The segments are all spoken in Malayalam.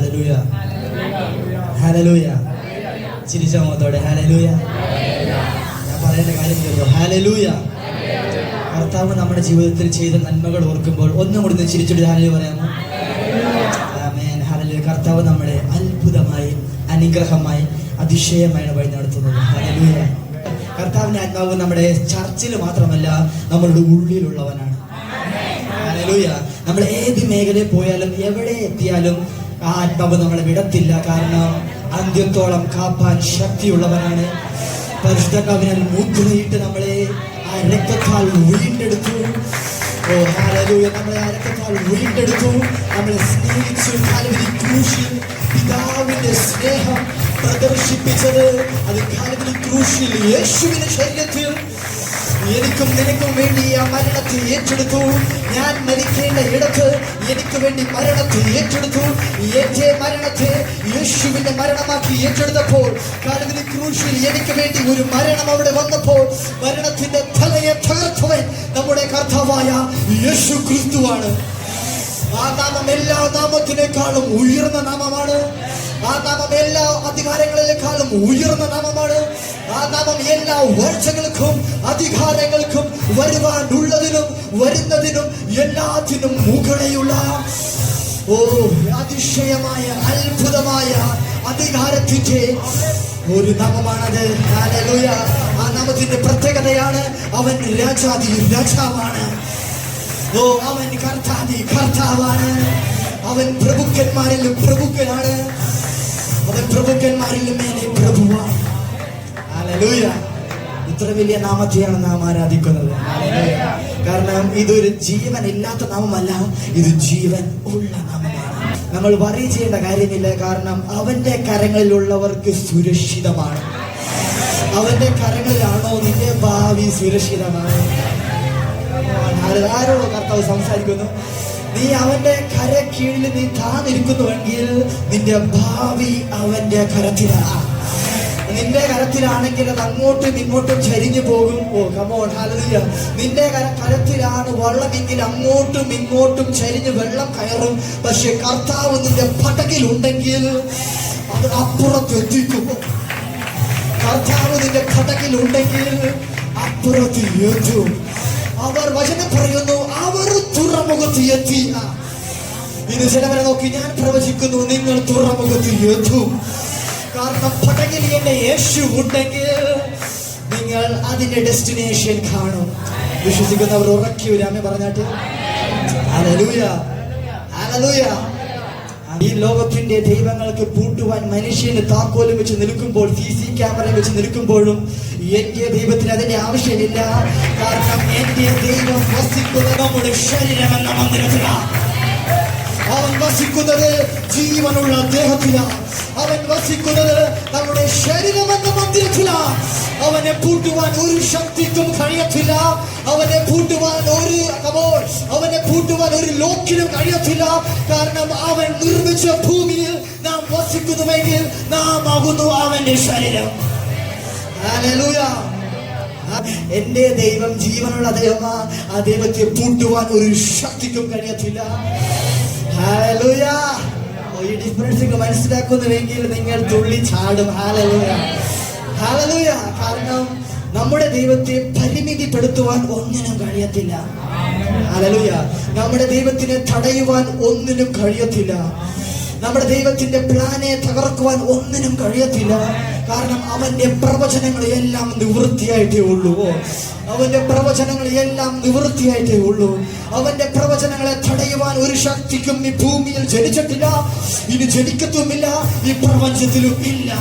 Hallelujah, hallelujah. ചിരിച്ച മുഖത്തോടെ ഹല്ലേലൂയ. ഞാൻ പറയുന്ന കാര്യം കേട്ടോ, ഹല്ലേലൂയ. കർത്താവ് നമ്മുടെ ജീവിതത്തിൽ ചെയ്ത നന്മകൾ ഓർക്കുമ്പോൾ ഒന്നും കൂടി ചിരിച്ചിട്ട് ഹല്ലേലൂയ പറയാമോ? ആമേൻ, ഹല്ലേലൂയ. കർത്താവ് നമ്മളെ അത്ഭുതമായി, അനുഗ്രഹമായി, അതിശയമായാണ് വഴി നടത്തുന്നത്. ഹല്ലേലൂയ. കർത്താവിന്റെ ആത്മാവ് നമ്മുടെ ചർച്ചിൽ മാത്രമല്ല, നമ്മളുടെ ഉള്ളിലുള്ളവനാണ്. ഹല്ലേലൂയ. നമ്മൾ ഏത് മേഖലയിൽ പോയാലും എവിടെ എത്തിയാലും ആ ആത്മാവ് നമ്മളെ വിടത്തില്ല. കാരണം അന്ത്യത്തോളം കാപ്പാൻ ശക്തിയുള്ളവനാണ്. പരിശുദ്ധാത്മാവിനാൽ മുദ്രയിട്ട് നമ്മളെ ആ രക്തത്താൽ വീണ്ടെടുത്തു. ഓ ഹല്ലേലൂയ. നമ്മളെ ആ രക്തത്താൽ വീണ്ടെടുത്തു, നമ്മളെ സ്നേഹിച്ചു. കാൽവരി ക്രൂശിൽ പിതാവിന്റെ സ്നേഹം പ്രദർശിപ്പിച്ചത്, അത് കാൽവരി ക്രൂശിൽ യേശുവിന്റെ ശരീരത്തിൽ എനിക്കും നിനക്കും വേണ്ടി ആ മരണത്തെ ഏറ്റെടുത്തു. ഞാൻ മരിക്കേണ്ട ഇടത്ത് എനിക്ക് വേണ്ടി മരണത്തെ ഏറ്റെടുത്തു. എന്റെ മരണത്തെ യേശുവിന്റെ മരണമാക്കി ഏറ്റെടുത്തപ്പോൾ, കാൽവരി ക്രൂശിൽ എനിക്ക് വേണ്ടി ഒരു മരണം അവിടെ വന്നപ്പോൾ, മരണത്തിന്റെ തലയെ തകർത്തവൻ നമ്മുടെ കർത്താവായ യേശു ക്രിസ്തുവാണ്. ആ നാമം എല്ലാ നാമത്തിനേക്കാളും ഉയർന്ന നാമമാണ്. ആ നാമം എല്ലാ അധികാരങ്ങളിലേക്കാളും ഉയർന്ന നാമമാണ്. ആ നാമം എല്ലാ വാഴ്ചകൾക്കും അധികാരങ്ങൾക്കും വരുവാനുള്ളതിനും വരുന്നതിനും എല്ലാത്തിനും മുകളിലുള്ള ഓ അതിശയമായ അത്ഭുതമായ അധികാരത്തിന്റെ ഒരു നാമമാണത്. ഹല്ലേലൂയ. ആ നാമത്തിന്റെ പ്രത്യേകതയാണ് അവൻ രാജാധി രാജാവാണ്. ഓ അവൻ കർത്താധി കർത്താവാണ്. അവൻ പ്രഭുക്കന്മാരിലും പ്രഭുക്കനാണ്. അവൻ പ്രഭുക്കന്മാരിലും മേലെ പ്രഭുവാണ്. ഹല്ലേലൂയ. ഇത്ര വലിയ നാമത്തെയാണ് നാം ആരാധിക്കുന്നത്. ഹല്ലേലൂയ. കാരണം ഇതൊരു ജീവൻ ഇല്ലാത്ത നാമമല്ല, ഇത് ജീവൻ ഉള്ള നാമമാണ്. നമ്മൾ വറി ചെയ്യേണ്ട കാര്യമില്ല. കാരണം അവന്റെ കരങ്ങളിലുള്ളവർക്ക് സുരക്ഷിതമാണ്. അവന്റെ കരങ്ങളിലാണോ നിന്റെ ഭാവി സുരക്ഷിതമാണ്. ആരോടോ കർത്താവ് സംസാരിക്കുന്നു? നീ അവന്റെ കര കീഴിൽ നീ താന്നിരിക്കുന്നുവെങ്കിൽ നിന്റെ ഭാവി അവന്റെ കരത്തിലാണ്. നിന്റെ കരത്തിലാണെങ്കിൽ അത് അങ്ങോട്ടും ഇങ്ങോട്ടും ചരിഞ്ഞു പോകും. ഓ കമോൺ, ഹല്ലേലൂയ. നിന്റെ കരത്തിലാണ് വള്ളമെങ്കിൽ അങ്ങോട്ടും ഇങ്ങോട്ടും ചരിഞ്ഞ് വെള്ളം കയറും. പക്ഷെ കർത്താവ് നിന്റെ പടകിലുണ്ടെങ്കിൽ അത് അപ്പുറത്ത് എത്തിക്കും. കർത്താവ് നിന്റെ പടകിലുണ്ടെങ്കിൽ അപ്പുറത്ത് എത്തും. അവർ വചനം പറയുന്നു, അവർ തുറമുഖത്ത് എത്തി. ഇത് ചിലവരെ നോക്കി ഞാൻ പ്രവചിക്കുന്നു, നിങ്ങൾ തുറമുഖത്ത് എത്തും. കാരണം പടകിൽ എന്റെ യേശു ഉണ്ടെങ്കിൽ നിങ്ങൾ അതിന്റെ ഡെസ്റ്റിനേഷൻ കാണും. വിശ്വസിക്കുന്നവർ ഉറക്കി വരാമേ പറഞ്ഞാട്ട് ഹല്ലേലൂയ, ഹല്ലേലൂയ. ഈ ലോകത്തിന്റെ ദൈവങ്ങൾക്ക് പൂട്ടുവാൻ മനുഷ്യന് താക്കോലും വെച്ച് നിൽക്കുമ്പോൾ, CC ക്യാമറ വെച്ച് നിൽക്കുമ്പോഴും എന്റെ ദൈവത്തിന് അതിന്റെ ആവശ്യമില്ല. കാരണം എന്റെ ദൈവം വസിക്കുന്നത് നമ്മുടെ ശരീരമെന്ന മന്ദിരത്തിലാണ്. അവൻ വസിക്കുന്നത് ജീവനുള്ള ദേഹത്തിലാണ്. അവൻ വസിക്കുന്നത് നമ്മുടെ ശരീരമെന്ന മന്ദിരത്തിലാണ്. അവനെ പൂട്ടുവാൻ ഒരു ശക്തിക്കും കഴിയത്തില്ല. അവനെ പൂട്ടുവാൻ ഒരു ലോക്കിനും കഴിയത്തില്ല. കാരണം അവൻ നിർമ്മിച്ച ഭൂമിയിൽ നാം വസിക്കുന്നുവെങ്കിൽ നാം ആകുന്നു അവന്റെ ശരീരം. ഹല്ലേലൂയ. എന്റെ ദൈവം ജീവനുള്ള ദൈവമാണ്. ആ ദൈവത്തെ പൂട്ടുവാൻ ഒരു ശക്തിക്കും കഴിയത്തില്ല. ഹല്ലേലൂയ. ഈ ഡിഫറൻസ് മനസ്സിലാക്കുന്നുവെങ്കിൽ നിങ്ങൾ തുള്ളി ചാടും. Hallelujah, hallelujah. കാരണം നമ്മുടെ ദൈവത്തെ പരിമിതിപ്പെടുത്തുവാൻ ഒന്നിനും കഴിയത്തില്ല. ഹല്ലേലൂയ. നമ്മുടെ ദൈവത്തിനെ തടയുവാൻ ഒന്നിനും കഴിയത്തില്ല. നമ്മുടെ ദൈവത്തിന്റെ പ്ലാനെ തകർക്കുവാൻ ഒന്നിനും കഴിയത്തില്ല. കാരണം അവന്റെ പ്രവചനങ്ങൾ എല്ലാം നിവൃത്തിയായിട്ടേ ഉള്ളൂ. അവന്റെ പ്രവചനങ്ങൾ എല്ലാം നിവൃത്തിയായിട്ടേ ഉള്ളൂ. അവന്റെ പ്രവചനങ്ങളെ തടയുവാൻ ഒരു ശക്തിക്കും ഈ ഭൂമിയിൽ ജനിച്ചിട്ടില്ല, ഇനി ജനിക്കത്തുമില്ല, ഈ പ്രപഞ്ചത്തിലും ഇല്ല.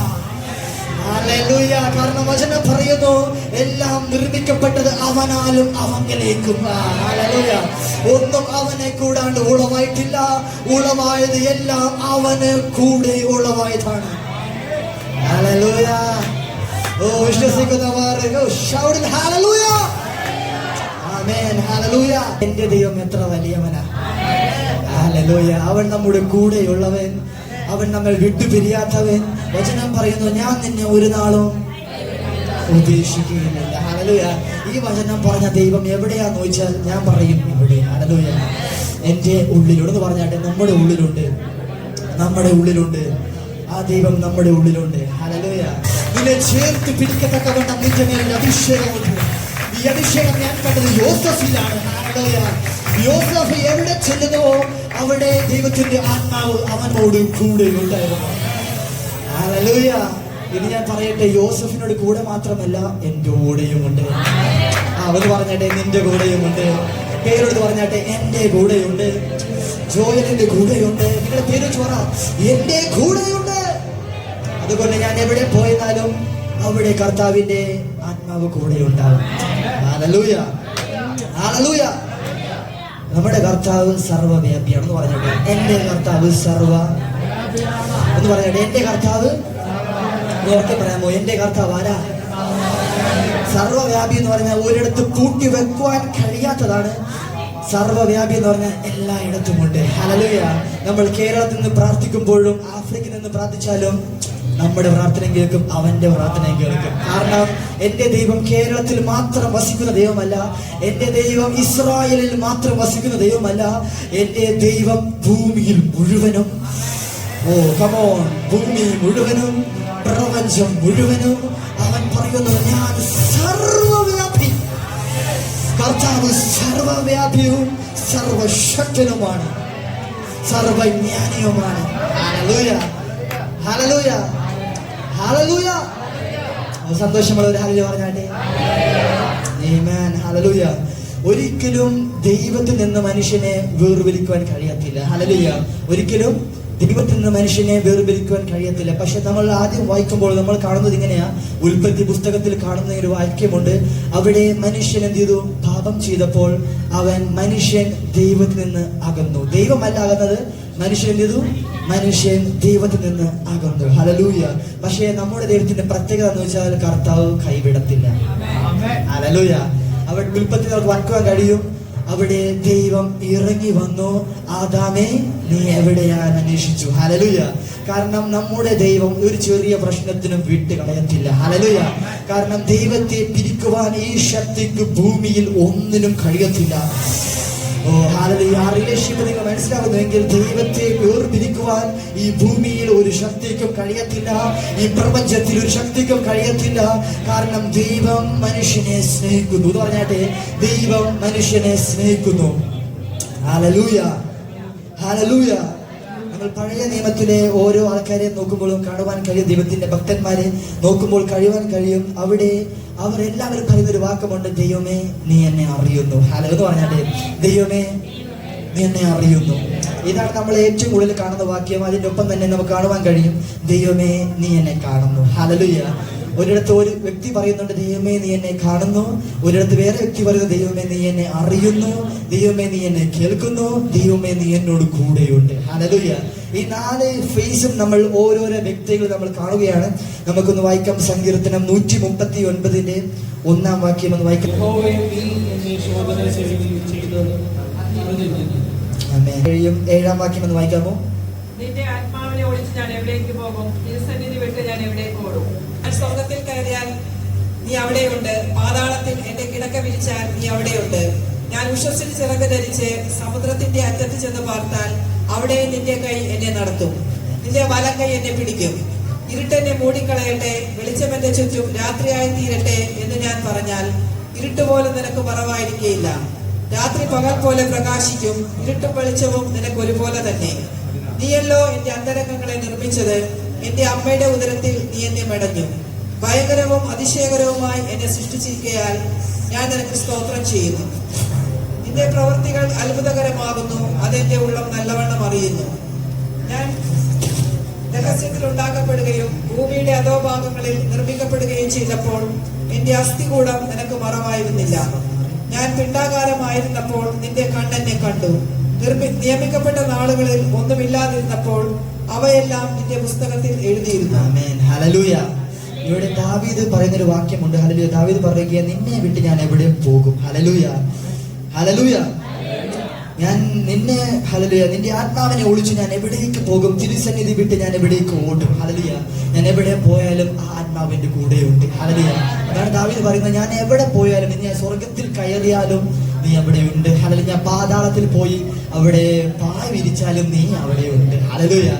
ഹല്ലേലൂയ. കാരണം വചനം പറയുന്നു, എല്ലാം നിർമ്മിക്കപ്പെട്ടത് അവനാലും അവനിലേക്കും. ഹല്ലേലൂയ. ഒന്നും അവനെ കൂടാണ്ട് ഉളവായിട്ടില്ല. ഉളവായത് എല്ലാം അവന് കൂടെ ഉളവായതാണ്. ഹല്ലേലൂയ. ഓ വിശ്വസിക്കുന്നവർ ഷൗട്ട് ഹല്ലേലൂയ. ആമേൻ. ഹല്ലേലൂയ. എന്റെ ദൈവം എത്ര വലിയവനാ. ഹല്ലേലൂയ. അവൻ നമ്മുടെ കൂടെയുള്ളവൻ, അവൻ നമ്മൾ വിട്ടുപിരിയാത്തവൻ. വചനം പറയുന്നു, ഞാൻ നിന്നെ ഒരു നാളും ഉപേക്ഷിക്കുകയില്ല. ഹല്ലേലൂയ. ഈ വചനം പറഞ്ഞ ദൈവം എവിടെയാന്ന് ചോദിച്ചാൽ ഞാൻ പറയും ഇവിടെ. ഹല്ലേലൂയ. എന്റെ ഉള്ളിലുണ്ടെന്ന് പറഞ്ഞാട്ടെ, നമ്മുടെ ഉള്ളിലുണ്ട്. നമ്മുടെ ഉള്ളിലുണ്ട്. ആ ദൈവം നമ്മുടെ ഉള്ളിലുണ്ട്. ഹല്ലേലൂയ. നിന്നെ ചേർത്ത് പിടിക്കത്തക്കവണ്ണം നിന്റെ മേൽ അഭിഷേകമുണ്ട്. ഈ അഭിഷേകം ഞാൻ കണ്ടത് യോസഫിലാണ്. ഹല്ലേലൂയ. യോസഫ് എവിടെ ചെല്ലുന്നുവോ അവിടെ ദൈവത്തിന്റെ ആത്മാവ് അവനോട് കൂടെ ഉണ്ടായിരുന്നു. ഹല്ലേലൂയ. ഇത് ഞാൻ പറയട്ടെ, യോസഫിനോട് കൂടെ മാത്രമല്ല എന്റെ കൂടെയുമുണ്ട്. അവന് പറഞ്ഞാട്ടെ നിന്റെ കൂടെയുമുണ്ട്. പേരോട് പറഞ്ഞാട്ടെ എന്റെ കൂടെയുണ്ട്. ജോയലിന്റെ കൂടെയുണ്ട്. നിങ്ങളുടെ പേര് ചോറ എന്റെ കൂടെയുണ്ട്. അതുകൊണ്ട് ഞാൻ എവിടെ പോയാലും അവിടെ കർത്താവിന്റെ ആത്മാവ് കൂടെ ഉണ്ടാവും. ഹല്ലേലൂയ. ഹല്ലേലൂയ. നമ്മുടെ കർത്താവ് സർവ്വവ്യാപിയാണെന്ന് പറഞ്ഞിട്ട് എന്റെ കർത്താവ് എന്ന് പറഞ്ഞിട്ട് എന്റെ കർത്താവ് ഓർക്കെ പറയാമോ? എന്റെ കർത്താവ് ആരാ? സർവ്വവ്യാപി എന്ന് പറഞ്ഞാൽ ഒരിടത്ത് കൂട്ടി വെക്കുവാൻ കഴിയാത്തതാണ്. സർവ്വവ്യാപി എന്ന് പറഞ്ഞാൽ എല്ലായിടത്തുമുണ്ട്. ഹല്ലേലൂയ. നമ്മൾ കേരളത്തിൽ നിന്ന് പ്രാർത്ഥിക്കുമ്പോഴും ആഫ്രിക്കയിൽ നിന്ന് പ്രാർത്ഥിച്ചാലും നമ്മുടെ പ്രാർത്ഥനയും കേൾക്കും, അവന്റെ പ്രാർത്ഥനയും കേൾക്കും. കാരണം എന്റെ ദൈവം കേരളത്തിൽ മാത്രം വസിക്കുന്ന ദൈവമല്ല. എന്റെ ദൈവം ഇസ്രായേലിൽ മാത്രം വസിക്കുന്ന ദൈവമല്ല. എന്റെ ദൈവം ഭൂമിയിൽ മുഴുവനും, ഭൂമി മുഴുവനും, പ്രപഞ്ചം മുഴുവനും. അവൻ പറയുന്നു ഞാൻ സർവ്വവ്യാപി. കർത്താവ് സർവ്വവ്യാപിയും സർവശക്തനുമാണ്, സർവജ്ഞാനിയുമാണ്. ഹല്ലേലൂയ. ഹല്ലേലൂയ. ഹല്ലേലൂയ. സന്തോഷമുള്ള ഒരു ഹല്ലേലൂയ പറഞ്ഞാട്ടെ. ആമേൻ. ഹല്ലേലൂയ. ഒരിക്കലും ദൈവത്തിൽ നിന്ന് മനുഷ്യനെ വേർതിരിക്കുവാൻ കഴിയത്തില്ല. ഹല്ലേലൂയ. ഒരിക്കലും ദൈവത്തിൽ നിന്ന് മനുഷ്യനെ വേർതിരിക്കുവാൻ കഴിയത്തില്ല. പക്ഷെ നമ്മൾ ആദ്യം വായിക്കുമ്പോൾ നമ്മൾ കാണുന്നത് ഇങ്ങനെയാ. ഉൽപ്പത്തി പുസ്തകത്തിൽ കാണുന്ന ഒരു വാക്യമുണ്ട്. അവിടെ മനുഷ്യൻ എന്ത് ചെയ്തു? പാപം ചെയ്തപ്പോൾ മനുഷ്യൻ ദൈവത്തിൽ നിന്ന് അകന്നു. ദൈവമല്ല അകന്നത്, മനുഷ്യൻ എന്ത് ചെയ്തു? മനുഷ്യൻ ദൈവത്തിൽ നിന്ന് അകന്നു. ഹല്ലേലൂയ. പക്ഷേ നമ്മുടെ ദൈവത്തിന്റെ പ്രത്യേകത എന്ന് വെച്ചാൽ കർത്താവ് കൈവിടത്തില്ല. ഹല്ലേലൂയ. അവിടെ ഉൽപ്പത്തി നമുക്ക് വായിക്കുവാൻ കഴിയും. അവിടെ ദൈവം ഇറങ്ങി വന്നു, ആദാമേ നീ എവിടെയാണ് അന്വേഷിച്ചു. ഹല്ലേലൂയ. കാരണം നമ്മുടെ ദൈവം ഒരു ചെറിയ പ്രശ്നത്തിനും വിട്ട് കളയത്തില്ല. ഹല്ലേലൂയ. കാരണം ദൈവത്തെ പിരിക്കുവാൻ ഈ ശക്തിക്ക് ഭൂമിയിൽ ഒന്നിനും കഴിയത്തില്ല. ഹല്ലേലൂയ. ആ റിലേഷൻഷിപ്പ് നിങ്ങൾ മനസ്സിലാകുന്നുവെങ്കിൽ ദൈവത്തെ വേർതിരിക്കുവാൻ ഈ ഭൂമിയിൽ ഒരു ശക്തിക്കും കഴിയത്തില്ല, ഈ പ്രപഞ്ചത്തിൽ ഒരു ശക്തിക്കും കഴിയത്തില്ല. കാരണം ദൈവം മനുഷ്യനെ സ്നേഹിക്കുന്നു എന്ന് പറഞ്ഞാട്ടെ, ദൈവം മനുഷ്യനെ സ്നേഹിക്കുന്നു. ഹല്ലേലൂയ. ഹല്ലേലൂയ. നമ്മൾ പഴയ നിയമത്തിലെ ഓരോ ആൾക്കാരെ നോക്കുമ്പോഴും കാണുവാൻ കഴിയും, ദൈവത്തിന്റെ ഭക്തന്മാരെ നോക്കുമ്പോൾ കഴിയുവാൻ കഴിയും. അവിടെ അവരെല്ലാവരും പറയുന്നൊരു വാക്കുമുണ്ട്, ദൈവമേ നീ എന്നെ അറിയുന്നു. ഹല്ലേലൂയ എന്ന് പറഞ്ഞാട്ടെ, ദൈവമേ നീ എന്നെ അറിയുന്നു. ഇതാണ് നമ്മൾ ഏറ്റവും കൂടുതൽ കാണുന്ന വാക്യം. അതിന്റെ ഒപ്പം തന്നെ നമുക്ക് കാണുവാൻ കഴിയും, ദൈവമേ നീ എന്നെ കാണുന്നു. ഹല്ലേലൂയ. ഒരിടത്ത് ഒരു വ്യക്തി പറയുന്നുണ്ട്, ദൈവമേ നീ എന്നെ കാണുന്നു. ഒരിടത്ത് വേറെ വ്യക്തി പറയുന്നു, ദൈവമേ നീ എന്നെ അറിയുന്നു, ദൈവമേ നീ എന്നെ കേൾക്കുന്നു, ദൈവമേ നീ എന്നോട് കൂടെയുണ്ട്. ഹല്ലേലൂയ. ഈ 4 ഫേസും നമ്മൾ ഓരോരോ വ്യക്തികൾ നമ്മൾ കാണുകയാണ്. നമുക്കൊന്ന് വായിക്കാം. സങ്കീർത്തനം 139 1-ാം വാക്യം ഒന്ന് വായിക്കാം. 7-ാം വാക്യം ഒന്ന് വായിക്കാമോ? നിന്റെ ആത്മാവിനെ ഒളിച്ച് ഞാൻ എവിടേക്ക് പോകും? തിരുസന്നിധി വിട്ട് ഞാൻ എവിടേക്ക് ഓടും? സ്വർഗത്തിൽ കയറിയാൽ നീ അവിടെയുണ്ട്, പാതാളത്തിൽ എന്റെ കിടക്ക വിരിച്ചാൽ നീ അവിടെയുണ്ട്. ഞാൻ ഉഷസ്സിൽ ചിറക് ധരിച്ച് സമുദ്രത്തിന്റെ അറ്റത്ത് ചെന്ന് പാർത്താൽ അവിടെ നിന്റെ കൈ എന്നെ നടത്തും, നിന്റെ വലം കൈ എന്നെ പിടിക്കും. ഇരുട്ടെന്നെ മൂടിക്കളയട്ടെ, വെളിച്ചം എന്റെ ചുറ്റും രാത്രിയായി തീരട്ടെ എന്ന് ഞാൻ പറഞ്ഞാൽ ഇരുട്ടുപോലെ നിനക്ക് മറവായിരിക്കയില്ല. രാത്രി പകൽ പോലെ പ്രകാശിക്കും, ഇരുട്ടും വെളിച്ചവും നിനക്ക് ഒരുപോലെ തന്നെ. നീയല്ലോ എന്റെ അന്തരംഗങ്ങളെ നിർമ്മിച്ചത്, എന്റെ അമ്മയുടെ ഉദരത്തിൽ നീ എന്നെ മെടഞ്ഞു. ഭയങ്കരവും അതിശയകരവുമായി എന്നെ സൃഷ്ടിച്ചിരിക്കയാൽ ഞാൻ നിനക്ക് സ്തോത്രം ചെയ്യുന്നു. നിന്റെ പ്രവൃത്തികൾ അത്ഭുതകരമാകുന്നു, അതെന്റെ ഉള്ളം നല്ലവണ്ണം അറിയുന്നു. ഞാൻ രഹസ്യത്തിൽ ഉണ്ടാക്കപ്പെടുകയും ഭൂമിയുടെ അധോഭാഗങ്ങളിൽ നിർമ്മിക്കപ്പെടുകയും ചെയ്തപ്പോൾ എന്റെ അസ്ഥികൂടം നിനക്ക് മറവായിരുന്നില്ല. ഞാൻ പിണ്ടാകാരമായിരുന്നപ്പോൾ നിന്റെ കണ്ണെന്നെ കണ്ടു. നിയമിക്കപ്പെട്ട നാളുകളിൽ ഒന്നുമില്ലാതിരുന്നപ്പോൾ അവയെല്ലാം നിന്റെ പുസ്തകത്തിൽ എഴുതിയിരുന്നു. ആമേൻ. ഹല്ലേലൂയ. ഇവിടെ ദാവീദ് പറയുന്നൊരു വാക്യമുണ്ട്. ഹല്ലേലൂയ. ദാവീദ് പറയുക, നിന്നെ വിട്ട് ഞാൻ എവിടെ പോകും? ഹല്ലേലൂയ. ഹല്ലേലൂയ. ഞാൻ നിന്നെ, ഹല്ലേലൂയ, നിന്റെ ആത്മാവിനെ ഒളിച്ചു ഞാൻ എവിടേക്ക് പോകും? തിരുസന്നിധി വിട്ട് ഞാൻ എവിടേക്ക് ഓടും? ഹല്ലേലൂയ. ഞാൻ എവിടെ പോയാലും ആ ആത്മാവിന്റെ കൂടെയുണ്ട്. ഹല്ലേലൂയ. അതാണ് ദാവീദ് പറയുന്നത്, ഞാൻ എവിടെ പോയാലും, ഞാൻ സ്വർഗത്തിൽ കയറിയാലും നീ അവിടെയുണ്ട്. ഹല്ലേലൂയ. പാതാളത്തിൽ പോയി അവിടെ പായ വിരിച്ചാലും നീ അവിടെയുണ്ട്. ഹല്ലേലൂയ.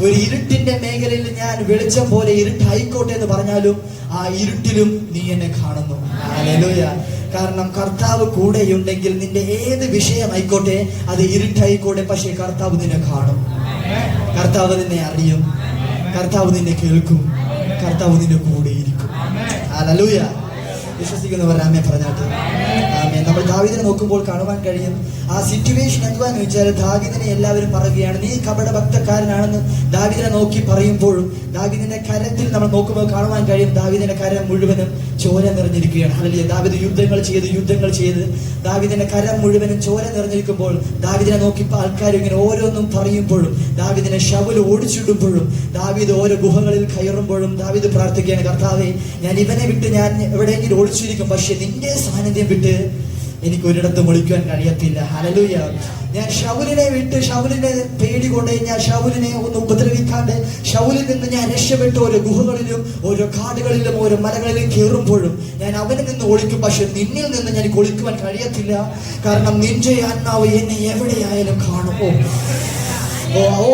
ഒരു ഇരുട്ടിന്റെ മേഖലയിൽ ഞാൻ വെളിച്ചം പോലെ ഇരുട്ടായിക്കോട്ടെ എന്ന് പറഞ്ഞാലും ആ ഇരുട്ടിലും നീ എന്നെ കാണുന്നു. ഹല്ലേലൂയ. കാരണം കർത്താവ് കൂടെയുണ്ടെങ്കിൽ നിന്റെ ഏത് വിഷയമായിക്കോട്ടെ, അത് ഇരുട്ടായിക്കോട്ടെ, പക്ഷേ കർത്താവ് നിന്നെ കാണും, കർത്താവ് നിന്നെ അറിയും, കർത്താവ് നിന്നെ കേൾക്കും, കർത്താവ് നിന്റെ കൂടെ ഇരിക്കും. ഹല്ലേലൂയ. വിശ്വസിക്കുന്നവർ ആമേൻ പറഞ്ഞാട്ടെ. ആമേൻ. നമ്മൾ ദാവീദിനെ നോക്കുമ്പോൾ കാണുവാൻ കഴിയും ആ സിറ്റുവേഷൻ എന്തുവാന്ന് വെച്ചാൽ ദാവീദിനെ എല്ലാവരും പറയുകയാണ് നീ കപട ഭക്തക്കാരനാണെന്ന് ദാവീദിനെ നോക്കി പറയുമ്പോഴും ദാവീദിന്റെ കരത്തിൽ നമ്മൾ നോക്കുമ്പോൾ കാണുവാൻ കഴിയും ദാവീദിന്റെ കരം മുഴുവനും ചോര നിറഞ്ഞിരിക്കുകയാണ്. ഹല്ലേലൂയ. ദാവീദ് യുദ്ധങ്ങൾ ചെയ്ത് ദാവീദിന്റെ കരം മുഴുവനും ചോര നിറഞ്ഞിരിക്കുമ്പോൾ ദാവീദിനെ നോക്കി ആൾക്കാർ ഇങ്ങനെ ഓരോന്നും പറയുമ്പോഴും ദാവീദിനെ ശൗൽ ഓടിച്ചിടുമ്പോഴും ദാവീദ് ഓരോ ഗുഹകളിൽ കയറുമ്പോഴും ദാവീദ് പ്രാർത്ഥിക്കുകയാണ്, കർത്താവേ ഞാൻ ഇവനെ വിട്ട് ഞാൻ എവിടെയെങ്കിലും ഓടിച്ചിരിക്കും, പക്ഷെ നിന്റെ സാന്നിധ്യം വിട്ട് എനിക്ക് ഒരിടത്തും ഒളിക്കുവാൻ കഴിയത്തില്ല. ഹല്ലേലൂയ. ഞാൻ ശൗലിനെ വിട്ട് ശൗലിനെ പേടികൊണ്ട് ഞാൻ ശൗലിനെ ഒന്ന് ഉപദ്രവിക്കാണ്ട് ശൗലിൽ നിന്ന് ഞാൻ രക്ഷപ്പെട്ട് ഓരോ ഗുഹകളിലും ഓരോ കാടുകളിലും ഓരോ മലകളിലും കയറുമ്പോഴും ഞാൻ അവനിൽ നിന്ന് ഒളിക്കും, പക്ഷെ നിന്നിൽ നിന്ന് ഞാൻ ഒളിക്കുവാൻ കഴിയത്തില്ല. കാരണം നിന്റെ ആത്മാവ് എന്നെ എവിടെയായാലും കാണുമോ.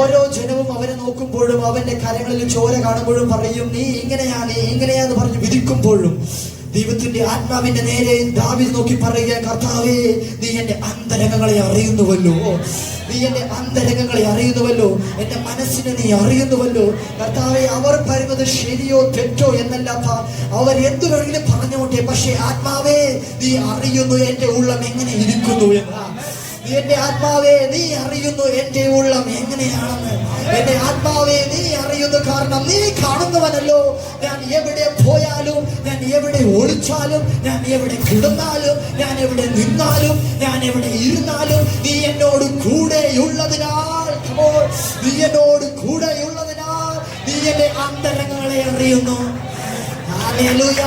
ഓരോ ജനവും അവനെ നോക്കുമ്പോഴും അവന്റെ കരങ്ങളിൽ ചോര കാണുമ്പോഴും പറയും നീ ഇങ്ങനെയാന്ന് പറഞ്ഞ് വിധിക്കുമ്പോഴും ദൈവത്തിന്റെ ആത്മാവിന്റെ നേരെ ദാവീദ് നോക്കി പറയുക, കർത്താവേ നീ എന്റെ അന്തരംഗങ്ങളെ അറിയുന്നുവല്ലോ, നീ എന്റെ അന്തരംഗങ്ങളെ അറിയുന്നുവല്ലോ, എന്റെ മനസ്സിനെ നീ അറിയുന്നുവല്ലോ. കർത്താവേ അവർ പറയുന്നത് ശരിയോ തെറ്റോ എന്നല്ലാത്ത അവർ എന്തു വേണമെങ്കിലും പറഞ്ഞോട്ടെ, പക്ഷേ ആത്മാവേ നീ അറിയുന്നു എന്റെ ഉള്ളം എങ്ങനെ ഇരിക്കുന്നു എന്ന്. എന്റെ ആത്മാവേ നീ അറിയുന്നു എന്റെ ഉള്ളം എങ്ങനെയാണെന്ന്. എന്റെ ആത്മാവേ നീ അറിയുന്നു, കാരണം നീ കാണുന്നവനല്ലോ. ഞാൻ എവിടെ പോയാലും, ഞാൻ എവിടെ ഒളിച്ചാലും, ഞാൻ എവിടെ കിടന്നാലും, ഞാൻ എവിടെ നിന്നാലും, ഞാൻ എവിടെ ഇരുന്നാലും നീ എന്നോട് കൂടെയുള്ളതിനാൽ, നീ എന്നോട് കൂടെയുള്ളതിനാൽ നീ എന്റെ അന്തരംഗങ്ങളെ അറിയുന്നു. ഹല്ലേലൂയ.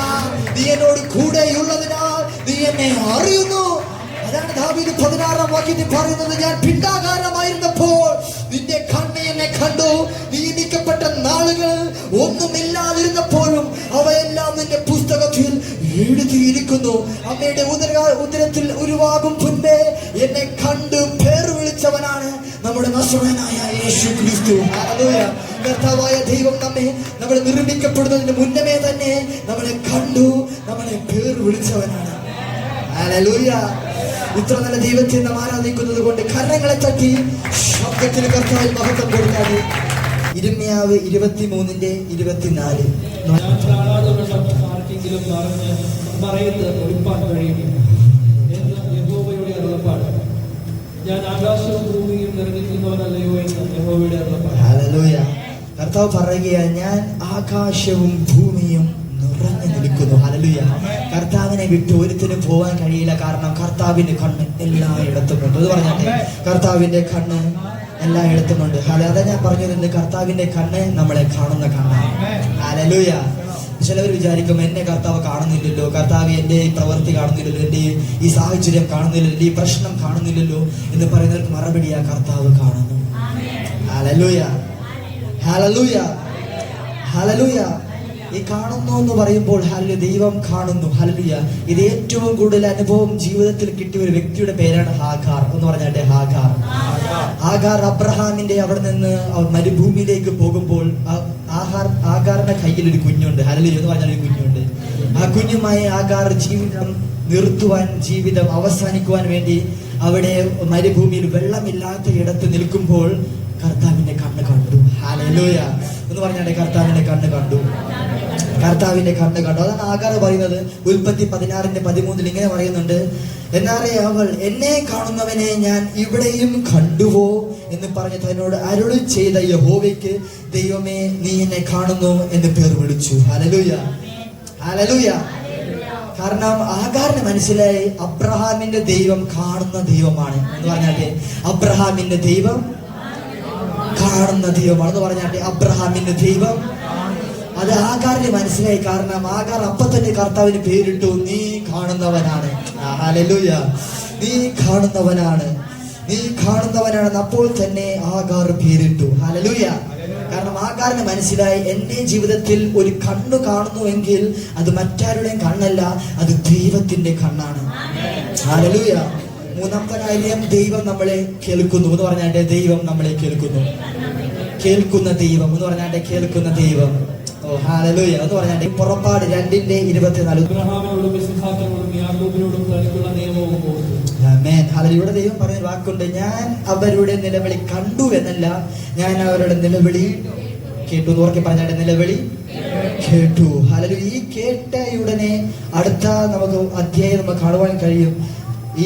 നീ എന്നോട് കൂടെയുള്ളതിനാൽ നീ എന്നെ അറിയുന്നു. അതാണ് ദാവീദ് 16-ാം വാക്യത്തിൽ പറയുന്നത്, ഞാൻ പിണ്ഡാകാരമായിരുന്നപ്പോൾ നിന്റെ കണ്ണ് എന്നെ കണ്ടു, നീ നീക്കപ്പെട്ട നാളുകൾ ഒന്നുമില്ലാതിരുന്നപ്പോഴും അവയെല്ലാം നിന്റെ പുസ്തകത്തിൽ എഴുതിയിരിക്കുന്നു. അമ്മയുടെ ഉദരത്തിൽ ഉരുവാകും മുൻപേ എന്നെ കണ്ട് പേർ വിളിച്ചവനാണ് നമ്മുടെ നസറേയനായ യേശു ക്രിസ്തു. ഹല്ലേലൂയ. കർത്താവായ ദൈവം നമ്മൾ നിർമ്മിക്കപ്പെടുന്നതിന് മുന്നമേ തന്നെ നമ്മളെ കണ്ടു, നമ്മളെ പേർ വിളിച്ചവനാണ്. ഹല്ലേലൂയ. ഇത്ര നല്ല ദൈവത്തെ നാം ആരാധിക്കുന്നത് കൊണ്ട് കരങ്ങളെ തട്ടി ശബ്ദത്തിൽ കർത്താവിൽ മഹത്വം കൊടുക്കാതെ. ഇരിമ്യാവ് 23:24 ആർക്കെങ്കിലും പറഞ്ഞ് മറയത്ത് ഒളിപ്പാൻ കഴിയും എന്ന് യഹോവയുടെ അരുളപ്പാട്. ഞാൻ ആകാശവും ഭൂമിയും നിറഞ്ഞിരിക്കുന്നവനല്ലയോ എന്ന് യഹോവയുടെ അരുളപ്പാട്. ഹല്ലേലൂയ. കർത്താവ് പറയുകയാണ്, ഞാൻ ആകാശവും ഭൂമിയും നിറഞ്ഞു നിൽക്കുന്നു. ഹല്ലേലൂയ. കർത്താവിനെ വിട്ട് ഒരുത്തിനും പോകാൻ കഴിയില്ല, കാരണം കർത്താവിന്റെ കണ്ണ് എല്ലായിടത്തുമുണ്ട്. അത് പറഞ്ഞാട്ടെ, കർത്താവിന്റെ കണ്ണ് എല്ലായിടത്തുമുണ്ട്. അതാ ഞാൻ പറഞ്ഞത്, കർത്താവിന്റെ കണ്ണ് നമ്മളെ കാണുന്ന കണ്ണാണ്. ഹല്ലേലൂയ. ചിലവർ വിചാരിക്കും എന്നെ കർത്താവ് കാണുന്നില്ലല്ലോ, കർത്താവ് എന്റെ ഈ പ്രവൃത്തി കാണുന്നില്ലല്ലോ, എന്റെ ഈ സാഹചര്യം കാണുന്നില്ലല്ലോ, എന്റെ ഈ പ്രശ്നം കാണുന്നില്ലല്ലോ എന്ന് പറയുന്നവർക്ക് മറുപടിയാ, കർത്താവ് കാണുന്നു. ഹല്ലേലൂയ. ഹല്ലേലൂയ. ഹല്ലേലൂയ. ഈ കാണുന്നു എന്ന് പറയുമ്പോൾ ഹല്ലേലൂയ, ദൈവം കാണുന്നു. ഹല്ലേലൂയ. ഇത് ഏറ്റവും കൂടുതൽ അനുഭവം ജീവിതത്തിൽ കിട്ടിയ ഒരു വ്യക്തിയുടെ പേരാണ് ഹാഗാർ. എന്ന് പറഞ്ഞാട്ടെ, ഹാഗാർ. അബ്രഹാമിന്റെ അവിടെ നിന്ന് മരുഭൂമിയിലേക്ക് പോകുമ്പോൾ ആഗാറിന്റെ കയ്യിൽ ഒരു കുഞ്ഞുണ്ട്. ഹല്ലേലൂയ എന്ന് പറഞ്ഞാൽ ഒരു കുഞ്ഞുണ്ട്. ആ കുഞ്ഞുമായി ആഗാർ ജീവിതം നിർത്തുവാൻ, ജീവിതം അവസാനിക്കുവാൻ വേണ്ടി അവിടെ മരുഭൂമിയിൽ വെള്ളമില്ലാത്ത ഇടത്ത് നിൽക്കുമ്പോൾ കർത്താവിന്റെ കണ്ണ് കണ്ടു. ഹല്ലേലൂയ എന്ന് പറഞ്ഞാൽ കർത്താവിന്റെ കണ്ണ് കണ്ടു. കർത്താവിന്റെ കണ്ണ് കണ്ടു. അതാണ് ആഗാർ പറയുന്നത്. ഉൽപ്പത്തി 16:13 ഇങ്ങനെ പറയുന്നുണ്ട്, എന്നാലേ അവൾ എന്നെ കാണുന്നവനെ ഞാൻ ഇവിടെയും കണ്ടുവോ എന്ന് പറഞ്ഞ് തന്നോട് അരുളി ചെയ്ത യഹോവയ്ക്ക് ദൈവമേ നീ എന്നെ കാണുന്നു എന്ന് പേർ വിളിച്ചു. ഹല്ലേലൂയ. ഹല്ലേലൂയ. കാരണം ആഗാറിന് മനസ്സിലായി അബ്രഹാമിന്റെ ദൈവം കാണുന്ന ദൈവമാണ് എന്ന് പറഞ്ഞാട്ടെ. അബ്രഹാമിന്റെ ദൈവം കാണുന്ന ദൈവമാണെന്ന് പറഞ്ഞാട്ടെ. അബ്രഹാമിന്റെ ദൈവം, അത് ആഗാറിന് മനസ്സിലായി. കാരണം ആഗാർ അപ്പൊ തന്നെ കർത്താവിന് പേരിട്ടു, നീ കാണുന്നവനാണ്. ഹല്ലേലൂയ. നീ കാണുന്നവനാണ്, നീ കാണുന്നവനാണെന്ന് അപ്പോൾ തന്നെ ആഗാർ പേരിട്ടു. ഹല്ലേലൂയ. കാരണം ആഗാറിന് മനസ്സിലായി, എന്റെ ജീവിതത്തിൽ ഒരു കണ്ണു കാണുന്നുവെങ്കിൽ അത് മറ്റാരുടെയും കണ്ണല്ല, അത് ദൈവത്തിന്റെ കണ്ണാണ്. ഹല്ലേലൂയ. മൂന്നാമത്തെ കാര്യം, ദൈവം നമ്മളെ കേൾക്കുന്നു എന്ന് പറഞ്ഞാട്ടെ. ദൈവം നമ്മളെ കേൾക്കുന്നു. കേൾക്കുന്ന ദൈവം എന്ന് പറഞ്ഞാട്ടെ. കേൾക്കുന്ന ദൈവം. ഓ ഹല്ലേലൂയ എന്ന് പറഞ്ഞാട്ടെ. പുറപ്പാട് 2:24. അബ്രഹാമിനോടും ഇസ്ഹാക്കിനോടും യാക്കോബിനോടും തനിക്കുള്ള നിയമവും ഓർത്തു. ആമേൻ. ഹല്ലേലൂയ. ദൈവം പറഞ്ഞ വാക്കുണ്ട്, ഞാൻ അവരുടെ നിലവിളി കണ്ടു എന്നല്ല, ഞാൻ അവരുടെ നിലവിളി കേട്ടു എന്ന് ഉറക്കെ പറഞ്ഞാട്ടെ. നിലവിളി കേട്ടു. ഹല്ലേലൂയ. ഈ കേട്ടയുടനെ അടുത്ത നമുക്ക് അധ്യായം നമുക്ക് കാണുവാൻ കഴിയും.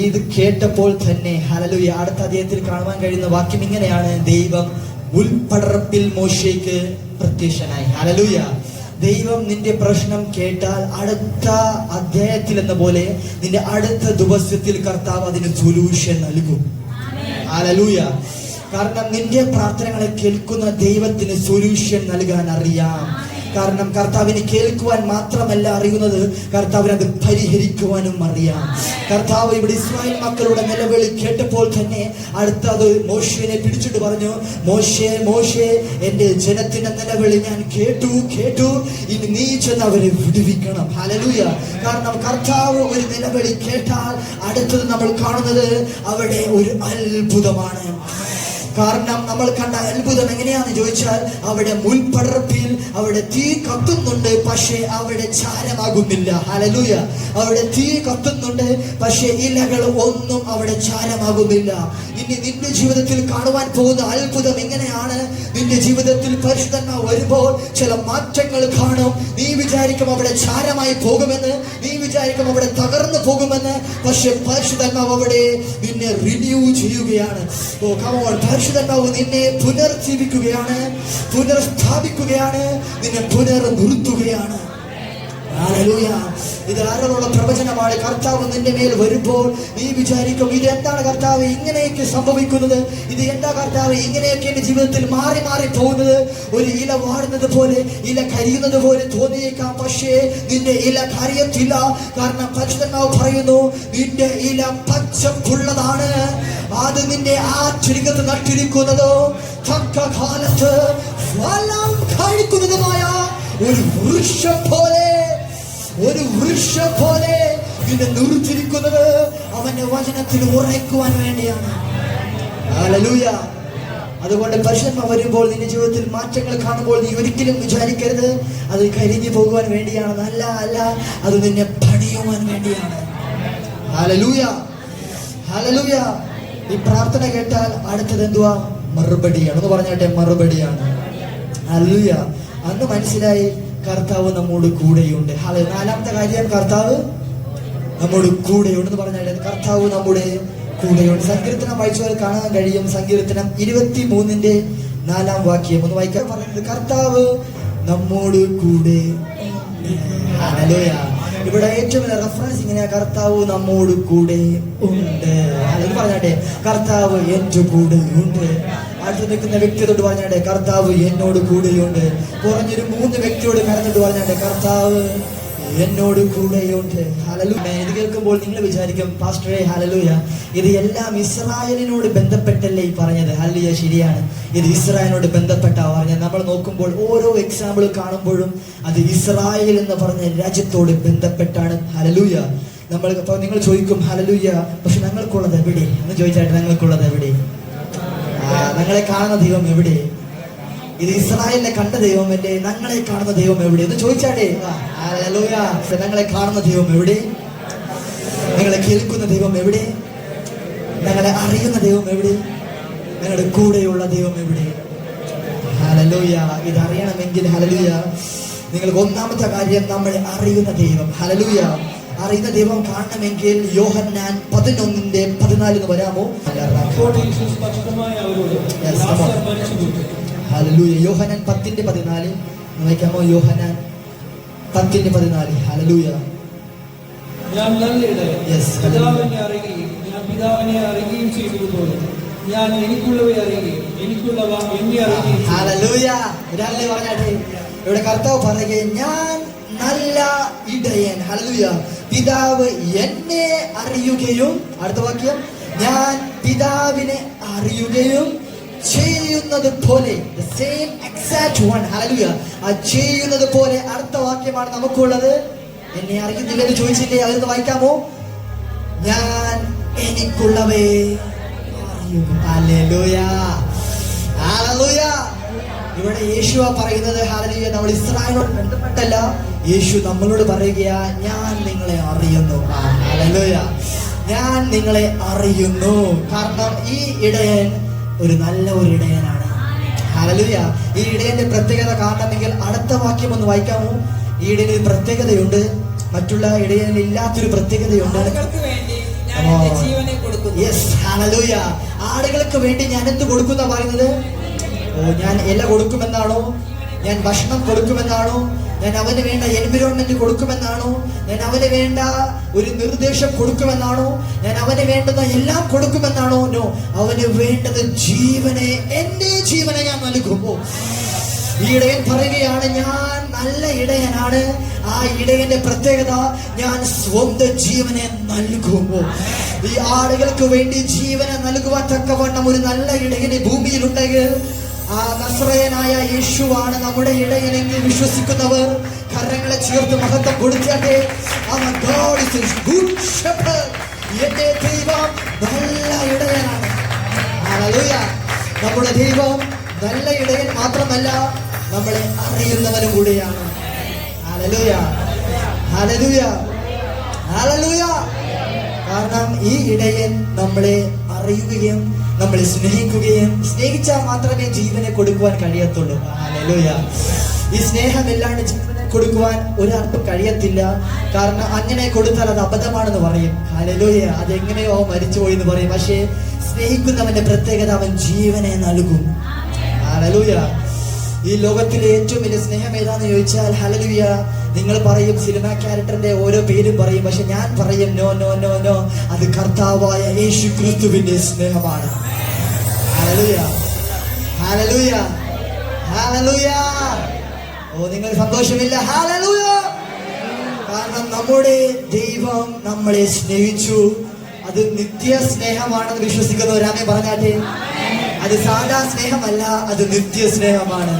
ഇത് കേട്ടപ്പോൾ തന്നെ ഹല്ലേലൂയ അടുത്ത അധ്യായത്തിൽ കാണുവാൻ കഴിയുന്ന വാക്യം ഇങ്ങനെയാണ്: ദൈവം മുൾപടർപ്പിൽ മോശയ്ക്ക് പ്രത്യക്ഷനായി. ഹല്ലേലൂയ. ദൈവം നിന്റെ പ്രശ്നം കേട്ടാൽ അടുത്ത അധ്യായത്തിൽ എന്ന പോലെ നിന്റെ അടുത്ത ദിവസത്തിൽ കർത്താവ് അതിന് സൊല്യൂഷൻ നൽകും. ഹല്ലേലൂയ. കാരണം നിന്റെ പ്രാർത്ഥനകളെ കേൾക്കുന്ന ദൈവത്തിന് സൊല്യൂഷൻ നൽകാൻ അറിയാം. കാരണം കർത്താവിന് കേൾക്കുവാൻ മാത്രമല്ല അറിയുന്നത്, കർത്താവിന് അത് പരിഹരിക്കുവാനും അറിയാം. കർത്താവ് ഇവിടെ ഇസ്രായേൽ മക്കളുടെ നിലവിളി കേട്ടപ്പോൾ തന്നെ അടുത്തത് മോശയെ പിടിച്ചിട്ട് പറഞ്ഞു, മോശേ മോശേ, എന്റെ ജനത്തിന്റെ നിലവിളി ഞാൻ കേട്ടു. ഇനി നീ ചെന്ന് അവരെ വിടുവിക്കണം. ഹല്ലേലൂയ. കാരണം കർത്താവ് ഒരു നിലവിളി കേട്ടാൽ അടുത്തത് നമ്മൾ കാണുന്നത് അവിടെ ഒരു അത്ഭുതമാണ്. കാരണം നമ്മൾ കണ്ട അത്ഭുതം എങ്ങനെയാന്ന് ചോദിച്ചാൽ, അവിടെ മുൾപടർപ്പിൽ അവിടെ തീ കത്തുന്നുണ്ട്, പക്ഷേ അവിടെ ചാരമാകുന്നില്ല. ഹല്ലേലൂയ. അവിടെ തീ കത്തുന്നുണ്ട്, പക്ഷേ ഇലകൾ ഒന്നും അവിടെ ചാരമാകുന്നില്ല. ഇനി നിന്റെ ജീവിതത്തിൽ കാണുവാൻ പോകുന്ന അത്ഭുതം എങ്ങനെയാണ്? നിന്റെ ജീവിതത്തിൽ പരിശുദ്ധാത്മാവ് വരുമ്പോൾ ചില മാറ്റങ്ങൾ കാണും. നീ വിചാരിക്കും അവിടെ ചാരമായി പോകുമെന്ന്, നീ വിചാരിക്കും അവിടെ തകർന്നു പോകുമെന്ന്, പക്ഷെ പരിശുദ്ധാത്മാവ് അവിടെ നിന്നെ റിന്യൂ ചെയ്യുകയാണ്. ഓ കം ഓൺ. പരിശുദ്ധാത്മാവ് നിന്നെ പുനർജീവിക്കുകയാണ്, പുനർസ്ഥാപിക്കുകയാണ്, നിന്നെ പുനർനിർത്തുകയാണ്. ഹല്ലേലൂയ. ഇത് ആരോടുള്ള പ്രവചനമാണ്. കർത്താവ് നിന്റെ മേൽ വരുമ്പോൾ നീ വിചാരിക്കും, ഇത് എന്താണ് കർത്താവ് ഇങ്ങനെയൊക്കെ സംഭവിക്കുന്നത്? ഇത് എന്താ കർത്താവ് ഇങ്ങനെയൊക്കെ എന്റെ ജീവിതത്തിൽ മാറി മാറി പോകുന്നത്? ഒരു ഇല വാടുന്നത് പോലെ, ഇല കരിയുന്നത് പോലെ തോന്നിയേക്കാം, പക്ഷേ നിന്റെ ഇല കരിയത്തില്ല. കാരണം പരിശുദ്ധാത്മാവ് പറയുന്നു, നിന്റെ ഇല പച്ചപ്പുള്ളതാണ്. അത് നിന്റെ ആ ചുരുക്കത്ത് നട്ടിരിക്കുന്നതോ തക്ക കാലത്ത് ഫലം കഴിക്കുന്നതുമായ ഒരു വൃക്ഷം പോലെ, ഒരു വൃക്ഷം പോലെ നിന്നെ നിർത്തിയിരിക്കുന്നത് അവന്റെ വചനത്തിൽ ഉറയ്ക്കുവാൻ വേണ്ടിയാണ്. ഹല്ലേലൂയ. അതുകൊണ്ട് പരിശുദ്ധാത്മാവ് വരുമ്പോൾ നിന്റെ ജീവിതത്തിൽ മാറ്റങ്ങൾ കാണുമ്പോൾ നീ ഒരിക്കലും വിചാരിക്കരുത് അത് കരിഞ്ഞു പോകുവാൻ വേണ്ടിയാണ്. അല്ല, അത് നിന്നെ പണിയുവാൻ വേണ്ടിയാണ്. ഹല്ലേലൂയ. ഹല്ലേലൂയ. ഈ പ്രാർത്ഥന കേട്ടാൽ അടുത്തത് എന്തുവാ? മറുപടിയാണ്. എന്ന് പറഞ്ഞാട്ടെ, മറുപടിയാണ്. ഹല്ലേലൂയ. അന്ന് മനസ്സിലായി കർത്താവ് നമ്മോട് കൂടെയുണ്ട്. നാലാമത്തെ കാര്യം, കർത്താവ് നമ്മോട് കൂടെയുണ്ട് എന്ന് പറഞ്ഞാൽ കർത്താവ് നമ്മുടെ കൂടെയുണ്ട്. സങ്കീർത്തനം വായിച്ചാൽ കാണാൻ കഴിയും. സങ്കീർത്തനം 23:4 ഒന്ന് വായിക്കാൻ പറയുന്നത്, കർത്താവ് നമ്മോട് കൂടെ. ഹല്ലേലൂയ. ഇവിടെ ഏറ്റവും വലിയ റെഫറൻസ് ഇങ്ങനെയാ, കർത്താവ് നമ്മോട് കൂടെ ഉണ്ട്. എന്ന് പറഞ്ഞാട്ടെ, കർത്താവ് എന്റെ കൂടെ ഉണ്ട്. അടുത്ത് നിൽക്കുന്ന വ്യക്തിയോട് പറഞ്ഞാട്ടെ, കർത്താവ് എന്നോട് കൂടെയുണ്ട്. കുറഞ്ഞൊരു 3 വ്യക്തിയോട് കടന്നിട്ട് പറഞ്ഞാട്ടെ, കർത്താവ് എന്നോട് കൂടെയുണ്ട്. ഹല്ലേലൂയ. ഇത് കേൾക്കുമ്പോൾ നിങ്ങൾ വിചാരിക്കും, പാസ്റ്ററെ ഹല്ലേലൂയ, ഇത് എല്ലാം ഇസ്രായേലിനോട് ബന്ധപ്പെട്ടല്ലേ ഈ പറഞ്ഞത്? ഹല്ലേലൂയ, ശരിയാണ്. ഇത് ഇസ്രായേലിനോട് ബന്ധപ്പെട്ടാ പറഞ്ഞത്. നമ്മൾ നോക്കുമ്പോൾ ഓരോ എക്സാമ്പിൾ കാണുമ്പോഴും അത് ഇസ്രായേൽ എന്ന് പറഞ്ഞ രാജ്യത്തോട് ബന്ധപ്പെട്ടാണ്. ഹല്ലേലൂയ. നിങ്ങൾ ചോദിക്കും, ഹല്ലേലൂയ, പക്ഷെ ഞങ്ങൾക്കുള്ളത് എവിടെ എന്ന് ചോദിച്ചായിട്ട്, ഞങ്ങൾക്കുള്ളത് എവിടെ? ഞങ്ങളെ കാണുന്ന ദൈവം എവിടെ? ഇത് ഇസ്രായേലിനെ കണ്ട ദൈവമല്ലേ? ഞങ്ങളെ കാണുന്ന ദൈവം എവിടെ എന്ന് ചോദിച്ചാട്ടെ. ഹല്ലേലൂയ. ഞങ്ങളെ കാണുന്ന ദൈവം എവിടെ? ഞങ്ങളെ കേൾക്കുന്ന ദൈവം എവിടെ? ഞങ്ങളെ അറിയുന്ന ദൈവം എവിടെ? ഞങ്ങളുടെ കൂടെയുള്ള ദൈവം എവിടെ? ഹല്ലേലൂയ. ഇത് അറിയണമെങ്കിൽ ഹല്ലേലൂയ, നിങ്ങൾക്ക് ഒന്നാമത്തെ കാര്യം നമ്മളെ അറിയുന്ന ദൈവം. ഹല്ലേലൂയ. അറിയുന്ന ദൈവം കാണണമെങ്കിൽ യോഹന്നാൻ 11:14 വരാമോ? ഹല്ലേലൂയ. യോഹന്നാൻ 10:14 വായിക്കാമോ? യോഹന്നാൻ 10:14. ഹല്ലേലൂയ. ഞാൻ നല്ല ഇടയൻ, പിതാവിനെ അറിയുകയും ഞാൻ പിതാവിനെ അറിയുകയും ചെയ്തതുപോലെ ഞാൻ എനിക്കുള്ളവയെ അറിയുകയും എനിക്കുള്ളവ എന്നെ അറിയുകയും. ഹല്ലേലൂയ. ഒരാളെ പറഞ്ഞാട്ടെ, ഇവിടെ കർത്താവ് പറയുകയും, ഞാൻ നല്ല ഇടയൻ. ഹല്ലേലൂയ. പിതാവ് എന്നെ അറിയുകയും, അടുത്ത വാക്യം, ഞാൻ പിതാവിനെ അറിയുകയും ചെയ്യുന്നത് പോലെ, the same exact one. Hallelujah. ആ ചെയ്യുന്നത് പോലെ അടുത്ത വാക്യമാണ് നമുക്കുള്ളത്. എന്നെ അറിയുന്നില്ലെന്ന് ചോദിച്ചില്ലേ? അതൊന്ന് വായിക്കാമോ? ഞാൻ എനിക്കുള്ളവയെ അറിയൂ. Hallelujah, hallelujah. ഇവിടെ യേശു പറയുന്നത് ഹല്ലേലൂയ, നമ്മൾ ഇസ്രായേലിനോട് ബന്ധപ്പെട്ടല്ല, യേശു നമ്മളോട് പറയുകയാ, ഞാൻ നിങ്ങളെ അറിയുന്നു. ഹല്ലേലൂയ, ഞാൻ നിങ്ങളെ അറിയുന്നു. കാരണം ഈ ഇടയൻ ഒരു നല്ല ഒരു ഇടയനാണ്. ഹല്ലേലൂയ. ഈ ഇടയന്റെ പ്രത്യേകത കാണണമെങ്കിൽ അടുത്ത വാക്യം ഒന്ന് വായിക്കാമോ? ഈ ഇടയന് പ്രത്യേകതയുണ്ട്, മറ്റുള്ള ഇടയനിൽ ഇല്ലാത്തൊരു പ്രത്യേകതയുണ്ട്. ആളുകൾക്ക് വേണ്ടി ഞാൻ എന്റെ ജീവനെ കൊടുക്കുന്നു. Yes, hallelujah. ആളുകൾക്ക് വേണ്ടി ഞാൻ എന്ത് കൊടുക്കുന്ന പറയുന്നത്? ഞാൻ ഇല കൊടുക്കുമെന്നാണോ? ഞാൻ ഭക്ഷണം കൊടുക്കുമെന്നാണോ? ഞാൻ അവന് വേണ്ട എൻവിറോൺമെന്റ് കൊടുക്കുമെന്നാണോ? ഞാൻ അവന് വേണ്ട ഒരു നിർദ്ദേശം കൊടുക്കുമെന്നാണോ? ഞാൻ അവന് വേണ്ടുന്ന എല്ലാം കൊടുക്കുമെന്നാണോ? നോ, അവന് വേണ്ടത് ജീവനെ, എന്റെ ജീവനെ ഞാൻ നൽകുമോ? ഈ ഇടയൻ പറയുകയാണ്, ഞാൻ നല്ല ഇടയനാണ്. ആ ഇടയന്റെ പ്രത്യേകത, ഞാൻ സ്വന്തം ജീവനെ നൽകുമോ? ഈ ആളുകൾക്ക് വേണ്ടി ജീവനെ നൽകുവാൻ തക്കവണ്ണം ഒരു നല്ല ഇടയന് ഭൂമിയിലുണ്ടെങ്കിൽ ആ നസ്രയനായ യേശുവാണ് നമ്മുടെ ഇടയനെങ്കിൽ വിശ്വസിക്കുന്നവർ കരങ്ങളെ ചേർത്ത് മഹത്വം കൊടുക്കട്ടെ. എന്റെ ദൈവം നല്ല ഇടയനാണ്. ഹല്ലേലൂയ. നമ്മുടെ ദൈവം നല്ല ഇടയൻ മാത്രമല്ല, നമ്മളെ അറിയുന്നവനും കൂടിയാണ്. Hallelujah, hallelujah, hallelujah. കാരണം ഈ ഇടയൻ നമ്മളെ അറിയുകയും നമ്മളെ സ്നേഹിക്കുകയും, സ്നേഹിച്ചാൽ മാത്രമേ ജീവനെ കൊടുക്കുവാൻ കഴിയത്തുള്ളൂ. ഹല്ലേലൂയ. ഈ സ്നേഹമില്ലാണ്ട് ജീവനെ കൊടുക്കുവാൻ ഒരാൾക്കും കഴിയത്തില്ല. കാരണം അങ്ങനെ കൊടുത്താൽ അത് അബദ്ധമാണെന്ന് പറയും. ഹല്ലേലൂയ. അതെങ്ങനെയോ മരിച്ചുപോയി എന്ന് പറയും. പക്ഷേ സ്നേഹിക്കുന്നവന്റെ പ്രത്യേകത, അവൻ ജീവനെ നൽകും. ഹല്ലേലൂയ. ഈ ലോകത്തിലെ ഏറ്റവും വലിയ സ്നേഹം ഏതാന്ന് ചോദിച്ചാൽ, ഹല്ലേലൂയ, നിങ്ങൾ പറയും സിനിമ ക്യാരക്ടറിന്റെ ഓരോ പേരും പറയും. പക്ഷെ ഞാൻ പറയും, നോ നോ നോ നോ, അത് കർത്താവായ യേശു ക്രിസ്തുവിന്റെ സ്നേഹമാണ്. Hallelujah, hallelujah, hallelujah. ഓ, നിങ്ങൾ സന്തോഷമില്ല? ഹല്ലേലൂയ. കാരണം നമ്മുടെ ദൈവം നമ്മളെ സ്നേഹിച്ചു. അത് നിത്യ സ്നേഹമാണെന്ന് വിശ്വസിക്കുന്നവരാമേ പറഞ്ഞാട്ടെ. അത് സാധാ സ്നേഹമല്ല, അത് നിത്യ സ്നേഹമാണ്.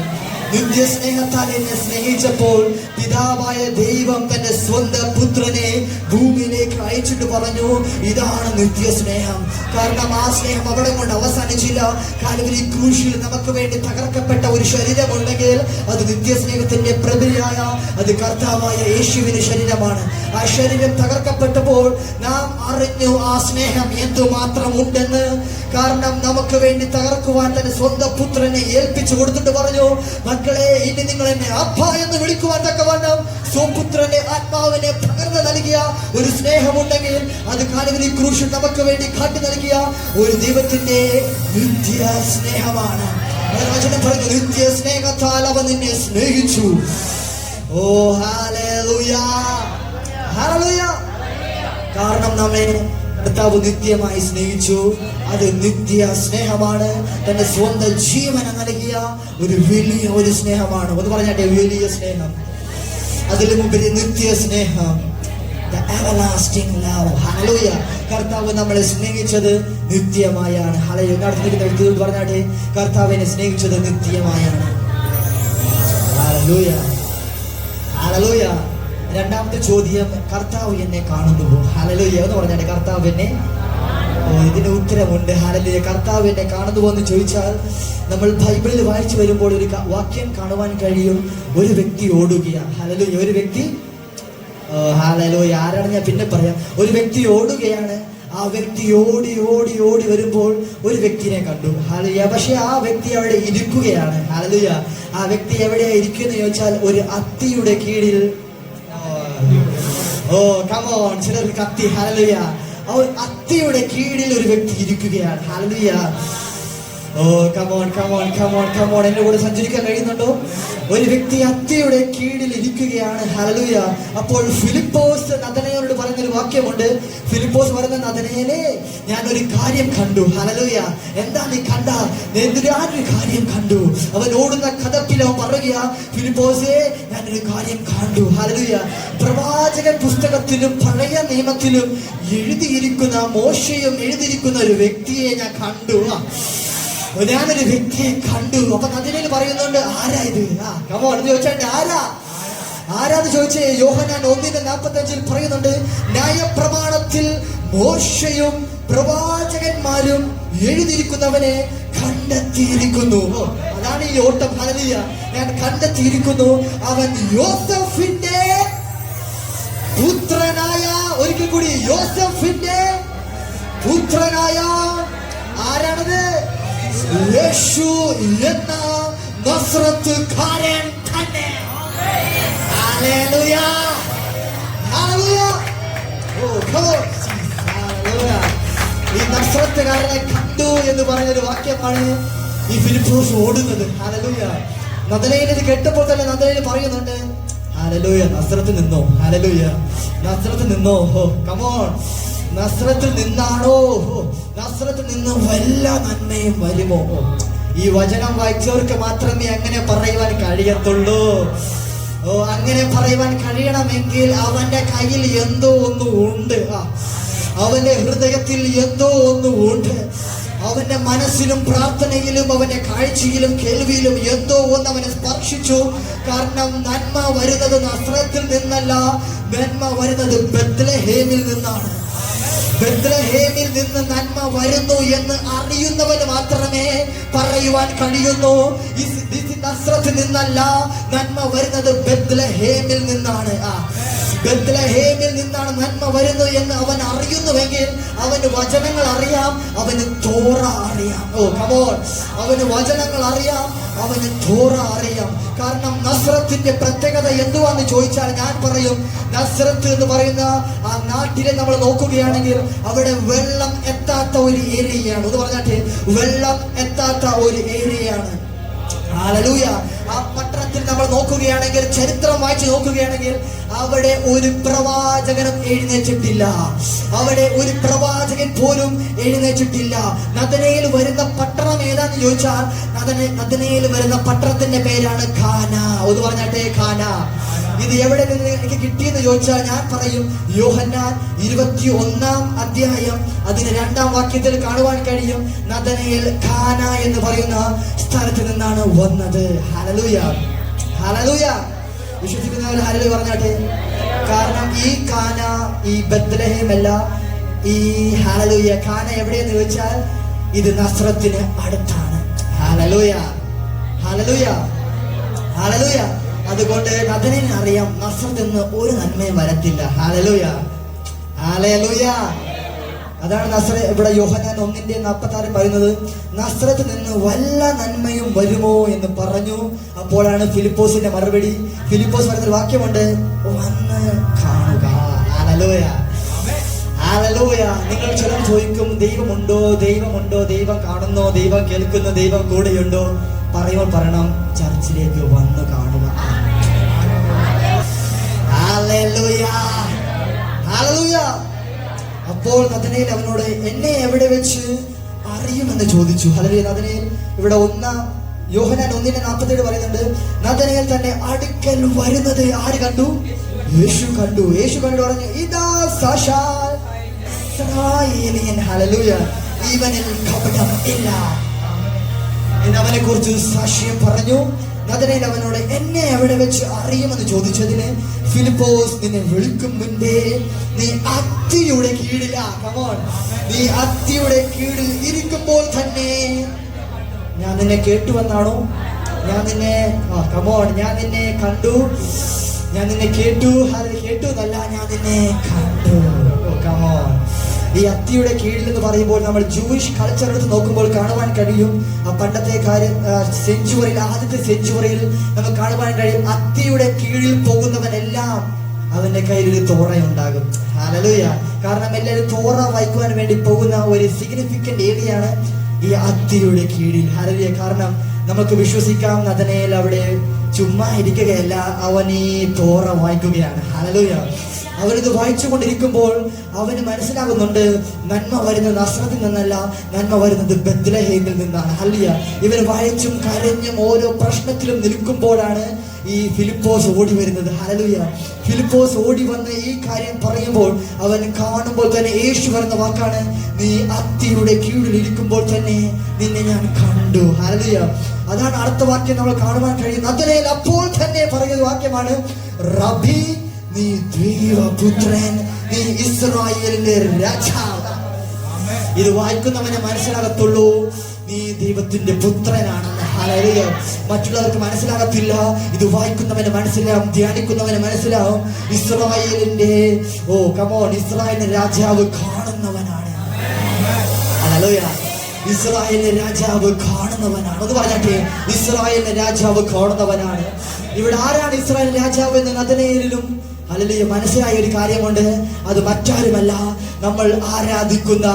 നിത്യസ്നേഹത്താൽ എന്നെ സ്നേഹിച്ചപ്പോൾ പിതാവായ ദൈവം തന്റെ സ്വന്തം പുത്രനെ ഭൂമിയിലേക്ക് അയച്ചിട്ട് പറഞ്ഞു, ഇതാണ് നിത്യസ്നേഹം. കാരണം ആ സ്നേഹം അവിടെ കൊണ്ട് അവസാനിച്ചില്ല. കാൽവരി ക്രൂശിൽ നമുക്ക് വേണ്ടി തകർക്കപ്പെട്ട ഒരു ശരീരമുണ്ടെങ്കിൽ അത് നിത്യസ്നേഹത്തിന്റെ പ്രതിയായ അത് കർത്താവായ യേശുവിന്റെ ശരീരമാണ്. ആ ശരീരം തകർക്കപ്പെട്ടപ്പോൾ നാം അറിഞ്ഞു ആ സ്നേഹം എന്തുമാത്രം ഉണ്ടെന്ന്. കാരണം നമുക്ക് വേണ്ടി തകർക്കുവാൻ തന്നെ സ്വന്തം പുത്രനെ ഏൽപ്പിച്ചു കൊടുത്തിട്ട് പറഞ്ഞു, മക്കളെ, ഇനി നിങ്ങൾ എന്നെ അപ്പ എന്ന് വിളിക്കുവാൻ തക്കവണ്ണം സ്വപുത്രന്റെ ആത്മാവിനെ പകർന്നു നൽകിയ ഒരു സ്നേഹമുണ്ടെങ്കിൽ അത് കാൽവരി ക്രൂശിൽ നമുക്ക് വേണ്ടി കാട്ടി നൽകിയ ഒരു ദൈവത്തിന്റെ നിത്യ സ്നേഹമാണ്. വചനം പറഞ്ഞു, നിത്യ സ്നേഹത്താൽ അവൻ നിന്നെ സ്നേഹിച്ചു. ഓ ഹല്ലേലൂയ, ഹല്ലേലൂയ. കാരണം നമ്മെ കർത്താവ് നിത്യമായി സ്നേഹിച്ചു. അത് നിത്യ സ്നേഹമാണ്. തന്റെ സ്വന്തം ജീവനെ നൽകിയ ഒരു വലിയ ഒരു സ്നേഹമാണ്. ഒന്ന് പറഞ്ഞാട്ടെ, വലിയ സ്നേഹം. അതിലുമുപരി നിത്യ സ്നേഹം, the everlasting love. ഹല്ലേലൂയ. കർത്താവ് നമ്മളെ സ്നേഹിച്ചത് നിത്യമായാണ്. ഹല്ലേലൂയ. നടത്തിയിരിക്കുന്ന വ്യക്തിയോട് പറഞ്ഞാട്ടെ, കർത്താവിനെ സ്നേഹിച്ചത് നിത്യമായാണ്. Hallelujah, hallelujah. രണ്ടാമത്തെ ചോദ്യം, കർത്താവ് എന്നെ കാണുന്നുവോ? ഹല്ലേലൂയ. എന്ന് പറഞ്ഞാട്ടെ, കർത്താവ് എന്നെ, ഇതിന് ഉത്തരമുണ്ട്. ഹല്ലേലൂയ. കർത്താവ് എന്നെ കാണുന്നുവോ എന്ന് ചോദിച്ചാൽ, നമ്മൾ ബൈബിളിൽ വായിച്ചു വരുമ്പോൾ ഒരു വാക്യം കാണുവാൻ കഴിയും. ഒരു വ്യക്തി ഓടുകയാണ്. ഹല്ലേലൂയ. ഒരു വ്യക്തി, ഹല്ലേലൂയ, ആരാണ് ഞാൻ പിന്നെ പറയാം. ഒരു വ്യക്തി ഓടുകയാണ്. ആ വ്യക്തി ഓടി ഓടി ഓടി വരുമ്പോൾ ഒരു വ്യക്തിനെ കണ്ടു. ഹല്ലേലൂയ. പക്ഷെ ആ വ്യക്തി അവിടെ ഇരിക്കുകയാണ്. ഹല്ലേലൂയ. ആ വ്യക്തി എവിടെയാ ഇരിക്കുന്നത് ചോദിച്ചാൽ, ഒരു അത്തിയുടെ കീഴിൽ. ഓ കമോൺ, ചിലർ കത്തി. ഹല്ലേലൂയ. അത്തിയുടെ കീഴിൽ ഒരു വ്യക്തി ഇരിക്കുകയാണ്. ഹല്ലേലൂയ. ഓ കമോൺ കമോൺ കമോൺ കമോൺ, എന്റെ കൂടെ സഞ്ചരിക്കാൻ കഴിയുന്നുണ്ടോ? ഒരു വ്യക്തി അത്തിയുടെ കീഴിൽ ഇരിക്കുകയാണ്. ഹല്ലേലൂയ. അപ്പോൾ ഫിലിപ്പോസ് നഥനയേലോട് പറഞ്ഞൊരു വാക്യമുണ്ട്. ഫിലിപ്പോസ് പറയുന്ന, നഥനയേലേ, ഞാൻ ഒരു കാര്യം കണ്ടു. ഹല്ലേലൂയ. എന്താ നീ കണ്ട? ഞാനൊരു കാര്യം കണ്ടു. അവൻ ഓടുന്ന കഥപ്പിൽ അവൻ പറയുക, ഫിലിപ്പോസേ, ഞാനൊരു കാര്യം കണ്ടു. ഹല്ലേലൂയ. പ്രവാചകൻ പുസ്തകത്തിലും പഴയ നിയമത്തിലും എഴുതിയിരിക്കുന്ന, മോശയും എഴുതിയിരിക്കുന്ന ഒരു വ്യക്തിയെ ഞാൻ കണ്ടു. ഞാനൊരു വ്യക്തിയെ കണ്ടു. അപ്പൊ നഥനയേൽ പറയുന്നുണ്ട്, ആരാ ഇത്? ചോദിച്ചാണ്ട് ആരാന്ന് ചോദിച്ചേ. യോഹന്നാൻ 1:45 പറയുന്നുണ്ട്, ന്യായപ്രമാണത്തിൽ മോശയും പ്രവാചകന്മാരും എഴുതിയിരിക്കുന്നവനെ കണ്ടെത്തിയിരിക്കുന്നു. അതാണ് ഈ ഓട്ടം. ഹല്ലേലൂയ. ഞാൻ കണ്ടെത്തിയിരിക്കുന്നു. അവൻ യോസഫിന്റെ പുത്രനായ, ഒരിക്കൽ കൂടി, യോസഫിന്റെ പുത്രനായ, ആരാണത്? യേശു എന്ന നസ്രത്തുകാരൻ തന്നെ. ഹല്ലേലൂയ. ഹല്ലേലൂയ. ഹല്ലേലൂയ. ഈ നസ്രത്തുകാരനെ കണ്ടു എന്ന് പറഞ്ഞൊരു വാക്യമാണ് ഈ ഫിലിപ്പോസ് ഓടുന്നത്. ഹല്ലേലൂയ. നദനയിൽ ഇത് കേട്ടപ്പോൾ തന്നെ നദനയിൽ പറയുന്നുണ്ട്, ഹല്ലേലൂയ, നസ്രത്ത് നിന്നോ, ഹല്ലേലൂയ, നസ്രത്ത് നിന്നോ. കമോൺ, നസ്രത്തിൽ നിന്നാണോ, നസ്രത്തിൽ നിന്ന് വല്ല നന്മയും വരുമോ? ഈ വചനം വായിച്ചവർക്ക് മാത്രമേ അങ്ങനെ പറയുവാൻ കഴിയത്തുള്ളൂ. അങ്ങനെ പറയുവാൻ കഴിയണമെങ്കിൽ അവന്റെ കയ്യിൽ എന്തോ ഒന്ന് ഉണ്ട്. അവന്റെ ഹൃദയത്തിൽ എന്തോ ഒന്ന് ഉണ്ട്. അവന്റെ മനസ്സിലും പ്രാർത്ഥനയിലും അവന്റെ കാഴ്ചയിലും കേൾവിയിലും എന്തോ ഒന്ന് അവനെ സ്പർശിച്ചു. കാരണം നന്മ വരുന്നത് നസ്രത്തിൽ നിന്നല്ല, നന്മ വരുന്നത് ബത്ലഹേമിൽ നിന്നാണ്. ബത്ലഹേമിൽ നിന്ന് നന്മ വരുന്നു എന്ന് അറിയുന്നവന് മാത്രമേ പറയുവാൻ കഴിയുന്നു. നസ്രത്തിൽ നിന്നല്ല, നന്മ വരുന്നത് ബത്ലഹേമിൽ നിന്നാണ്. ബത്ലഹേമിൽ നിന്നാണ് നന്മ വരുന്നു എന്ന് അവൻ അറിയുന്നുവെങ്കിൽ അവന് വചനങ്ങൾ അറിയാം, അവന് തോറ അറിയാം. കമോൺ, അവന് വചനങ്ങൾ അറിയാം, അവന് തോറ അറിയാം. കാരണം നസ്രത്തിന്റെ പ്രത്യേകത എന്തുവാന്ന് ചോദിച്ചാൽ ഞാൻ പറയും, നസ്രത്ത് എന്ന് പറയുന്ന ആ നാട്ടിലെ നമ്മൾ നോക്കുകയാണെങ്കിൽ അവിടെ വെള്ളം എത്താത്ത ഒരു ഏരിയയാണ്. എന്ന് പറഞ്ഞാൽ വെള്ളം എത്താത്ത ഒരു ഏരിയയാണ്. ഹല്ലേലൂയ. ആ പട്ടണത്തിൽ നമ്മൾ നോക്കുകയാണെങ്കിൽ, ചരിത്രം വായിച്ചു നോക്കുകയാണെങ്കിൽ, അവിടെ ഒരു പ്രവാചകനും എഴുന്നേറ്റിട്ടില്ല. അവിടെ ഒരു പ്രവാചകൻ പോലും എഴുന്നേറ്റിട്ടില്ല. നദനയിൽ വരുന്ന പട്ടണം ഏതാന്ന് ചോദിച്ചാൽ നദനയിൽ വരുന്ന പട്ടണത്തിന്റെ പേരാണ് ഖാന. ഒന്ന് പറഞ്ഞാട്ടെ, ഖാന. ഇത് എവിടെ നിന്ന് എനിക്ക് കിട്ടിയെന്ന് ചോദിച്ചാൽ ഞാൻ പറയും, യോഹന്നാൻ 21-ാം അധ്യായം അതിന് 2-ാം വാക്യത്തിൽ കാണുവാൻ കഴിയും. നദനയിൽ ഖാന എന്ന് പറയുന്ന സ്ഥലത്ത് നിന്നാണ് വന്നത്. ഹല്ലേലൂയ. ഹല്ലേലൂയ. വിശ്വസിക്കുന്നവർ ഹല്ലേലൂയ പറഞ്ഞാട്ടെ. കാരണം ഈ ഖാന ഈ ബത്ലഹേം അല്ല. ഈ ഹല്ലേലൂയ ഖാന എവിടെയെന്ന് ചോദിച്ചാൽ ഇത് നസ്രത്തിന് അടുത്താണ്. ഹല്ലേലൂയ. ഹല്ലേലൂയ. ഹല്ലേലൂയ. അതുകൊണ്ട് നദനേലിന് അറിയാം, നസ്രത്തിൽ നിന്ന് ഒരു നന്മയും വരത്തില്ല. ഹല്ലേലൂയ. ഹല്ലേലൂയ. അതാണ് നസ്ര ഇവിടെ യോഹന്നാൻ 1:46 പറയുന്നത്, നസ്രത്തിൽ നിന്ന് വല്ല നന്മയും വരുമോ എന്ന് പറഞ്ഞു. അപ്പോഴാണ് ഫിലിപ്പോസിന്റെ മറുപടി. ഫിലിപ്പോസ് പറയുന്ന വാക്യമുണ്ട്, വന്ന് കാണുക. ഹല്ലേലൂയ. ഹല്ലേലൂയ. നിങ്ങൾ ചിലർ ചോദിക്കും, ദൈവമുണ്ടോ, ദൈവമുണ്ടോ, ദൈവം കാണുന്നോ, ദൈവം കേൾക്കുന്നു, ദൈവം കൂടെയുണ്ടോ? പറയുമ്പോൾ പറയണം, ചർച്ചിലേക്ക് വന്ന് കാണുക. ഹല്ലേലൂയ. ഹല്ലേലൂയ. അപ്പോൾ നദനേൽ അവനോട്, എന്നെ എവിടെ വെച്ച് അറിയുമെന്ന് ചോദിച്ചു. ഹല്ലേലൂയ. നദനേൽ ഇവിടെ യോഹന്നാൻ 1:47 പറയുന്നുണ്ട്, നദനേൽ തന്നെ അടുക്കൽ വരുന്നത് ആര് കണ്ടു? യേശു കണ്ടു. യേശു കണ്ടു പറഞ്ഞു, ഇതാ സാക്ഷാൽ ഇസ്രായേലിയൻ. ഹല്ലേലൂയ. ഇവനിൽ കപടം ഇല്ല എന്നവനെ കുറിച്ച് സാക്ഷ്യം പറഞ്ഞു. നദനേൽ അവനോട്, എന്നെ എവിടെ വെച്ച് അറിയുമെന്ന് ചോദിച്ചതിന് ഫിലിപ്പോസ്, നിന്നെ വിളിക്കും മുൻപേ നീ അത്തിയുടെ കീഴിലാ. കമോൺ, നീ അത്തിയുടെ കീഴിൽ ഇരിക്കുമ്പോൾ തന്നെ ഞാൻ നിന്നെ കേട്ടുവെന്നാണോ? ഞാൻ നിന്നെ കമോൺ, ഞാൻ നിന്നെ കണ്ടു, ഞാൻ നിന്നെ കേട്ടു. കേട്ടു എന്നല്ല, ഞാൻ നിന്നെ കണ്ടു. കമോൺ. ഈ അത്തിയുടെ കീഴിൽ എന്ന് പറയുമ്പോൾ നമ്മൾ ജൂയിഷ് കൾച്ചർ എടുത്ത് നോക്കുമ്പോൾ കാണുവാൻ കഴിയും, പണ്ടത്തെ സെഞ്ചുറിയിൽ, ആദ്യത്തെ സെഞ്ചുറിയിൽ നമുക്ക് കാണുവാൻ കഴിയും, അത്തിയുടെ കീഴിൽ പോകുന്നവനെല്ലാം അവന്റെ കയ്യിൽ ഒരു തോറയുണ്ടാകും. ഹല്ലേലൂയ. കാരണം എല്ലാവരും തോറ വായിക്കുവാൻ വേണ്ടി പോകുന്ന ഒരു സിഗ്നിഫിക്കന്റ് ഏരിയയാണ് ഈ അത്തിയുടെ കീഴിൽ. ഹല്ലേലൂയ. കാരണം നമുക്ക് വിശ്വസിക്കാം, നദനേൽ അവിടെ ചുമ്മാ ഇരിക്കുകയല്ല, അവൻ ഈ തോറ വായിക്കുകയാണ്. ഹല്ലേലൂയ. അവനിത് വായിച്ചുകൊണ്ടിരിക്കുമ്പോൾ അവന് മനസ്സിലാകുന്നുണ്ട്, നന്മ വരുന്നത് നസ്രത്തിൽ നിന്നല്ല, നന്മ വരുന്നത് ബത്ലഹേമിൽ നിന്നാണ്. ഹല്ലേലൂയ. ഇവൻ വായിച്ചും കരഞ്ഞും ഓരോ പ്രശ്നത്തിലും നിൽക്കുമ്പോഴാണ് ഈ ഫിലിപ്പോസ് ഓടി വരുന്നത്. ഹല്ലേലൂയ. ഫിലിപ്പോസ് ഓടി വന്ന് ഈ കാര്യം പറയുമ്പോൾ അവൻ കാണുമ്പോൾ തന്നെ യേശു പറയുന്ന വാക്കാണ്, നീ അത്തിയുടെ കീഴിൽ ഇരിക്കുമ്പോൾ തന്നെ നിന്നെ ഞാൻ കണ്ടു. ഹല്ലേലൂയ. അതാണ് അടുത്ത വാക്യം നമ്മൾ കാണുവാൻ കഴിയും. നദനേൽ അപ്പോൾ തന്നെ പറയുന്ന വാക്യമാണ്, റബ്ബി, നീ ദൈവപുത്രൻ, നീ ഇസ്രായേലിന്റെ രാജാവ്. ഇത് വായിക്കുന്നവനെ മനസ്സിലാകത്തുള്ളൂ നീ ദൈവത്തിന്റെ പുത്രനാണെന്ന്. ഹല്ലേലൂയ. മറ്റുള്ളവർക്ക് മനസ്സിലാകത്തില്ല, ഇത് വായിക്കുന്നവന് മനസ്സിലാവും, ധ്യാനിക്കുന്നവന് മനസ്സിലാവും. ഇസ്രായേലിന്റെ ഇസ്രായേലിന്റെ രാജാവ് കാണുന്നവനാണ്. ഹല്ലേലൂയ. ഇസ്രായേലിന്റെ രാജാവ് കാണുന്നവനാണ്. ഒന്ന് പറഞ്ഞാട്ടെ, ഇസ്രായേലിന്റെ രാജാവ് കാണുന്നവനാണ്. ഇവിടെ ആരാണ് ഇസ്രായേൽ രാജാവ് എന്ന് നഥനയേലിലും ഹല്ലേലൂയ മനസ്സിലായ ഒരു കാര്യമുണ്ട്. അത് മറ്റാരുമല്ല, നമ്മൾ ആരാധിക്കുന്ന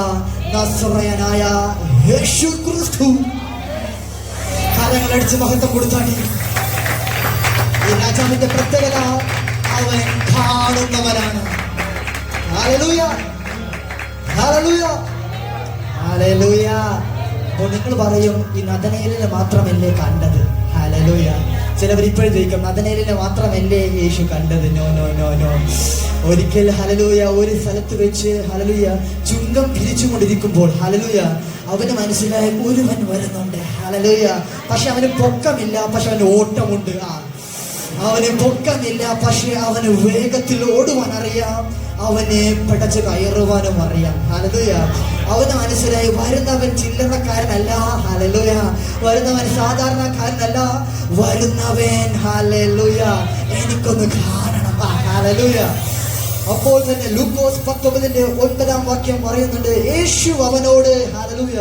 നസറയനായ യേശു ക്രിസ്തു. കരങ്ങളടിച്ച് മഹത്വം കൊടുത്താണി. ഈ രാജാവിന്റെ പ്രത്യേകത, അവൻ കാണുന്നവനാണ്. Hallelujah, hallelujah, hallelujah. അപ്പോൾ നിങ്ങൾ പറയും, ഈ നഥനയേലിനെ മാത്രമല്ലേ കണ്ടത്? ഹല്ലേലൂയ. ചിലവർ ഇപ്പോഴും ചോദിക്കും, നഥനയേലിനെ മാത്രമല്ലേ യേശു കണ്ടത്? No no no no. ഒരിക്കൽ ഹല്ലേലൂയ ഒരു സ്ഥലത്ത് വെച്ച് ഹല്ലേലൂയ ചുങ്കം പിരിച്ചുകൊണ്ടിരിക്കുമ്പോൾ ഹല്ലേലൂയ അവന് മനസ്സിലായ ഒരുവൻ വരുന്നുണ്ട്. ഹല്ലേലൂയ. പക്ഷെ അവന് പൊക്കമില്ല, പക്ഷെ അവന് ഓട്ടമുണ്ട്. അവന് പൊക്കമില്ല, പക്ഷെ അവന് വേഗത്തിൽ ഓടുവാൻ അറിയാം, അവനെ പിടച്ച് കയറുവാനും അറിയാം. ഹല്ലേലൂയ. അവന് മനസ്സിലായി, വരുന്നവൻ ചില്ലറക്കാരനല്ല. ഹല്ലേലൂയ. വരുന്നവൻ സാധാരണക്കാരനല്ല, വരുന്നവൻ ഹല്ലേലൂയ എനിക്കൊന്ന് കാണണം. ഹല്ലേലൂയ. അപ്പോൾ തന്നെ ലൂക്കോസ് 19:9 പറയുന്നുണ്ട്, യേശു അവനോട് ഹല്ലേലൂയ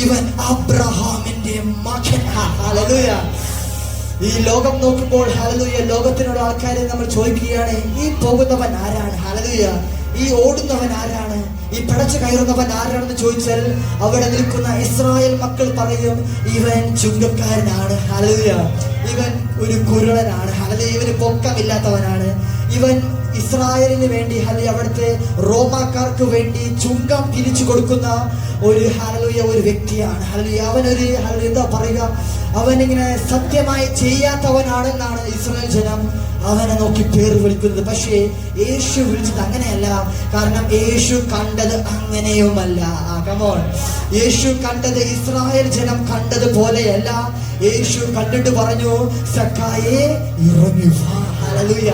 ഇവൻ അബ്രഹാമിന്റെ മകൻ. ഹല്ലേലൂയ. ഈ ലോകം നോക്കുമ്പോൾ ഹല്ലേലൂയ ലോകത്തിനോട് ആൾക്കാരെ നമ്മൾ ചോദിക്കുകയാണ്, ഈ പോകുന്നവൻ ആരാണ്? ഹല്ലേലൂയ. ഈ ഓടുന്നവൻ ആരാണ്? ഈ പിടച്ചു കയറുന്നവൻ ആരാണെന്ന് ചോദിച്ചാൽ അവിടെ നിൽക്കുന്ന ഇസ്രായേൽ മക്കൾ പറയും, ഇവൻ ചുങ്കക്കാരനാണ്. ഹല്ലേലൂയ. ഇവൻ ഒരു കുരുളനാണ്. ഹല്ലേലൂയ. ഇവന് പൊക്കമില്ലാത്തവനാണ്. ഇവൻ ഇസ്രായേലിന് വേണ്ടി ഹല്ലേലൂയ അവിടുത്തെ റോമാക്കാർക്ക് വേണ്ടി ചുങ്കം പിരിച്ചു കൊടുക്കുന്ന ഒരു ഹല്ലേലൂയ ഒരു വ്യക്തിയാണ്. ഹല്ലേലൂയ. അവനൊരു ഹല്ലേലൂയ എന്താ പറയുക, അവനിങ്ങനെ സത്യമായി ചെയ്യാത്തവനാണെന്നാണ് ഇസ്രായേൽ ജനം അവനെ നോക്കി പേര് വിളിക്കുന്നത്. പക്ഷേ യേശു വിളിച്ചത് അങ്ങനെയല്ല. കാരണം യേശു കണ്ടത് അങ്ങനെയുമല്ല. കമോൺ. യേശു കണ്ടത് ഇസ്രായേൽ ജനം കണ്ടത് പോലെയല്ല. യേശു കണ്ടിട്ട് പറഞ്ഞു, സക്കായേ ഇറങ്ങി വാ. ഹല്ലേലൂയ.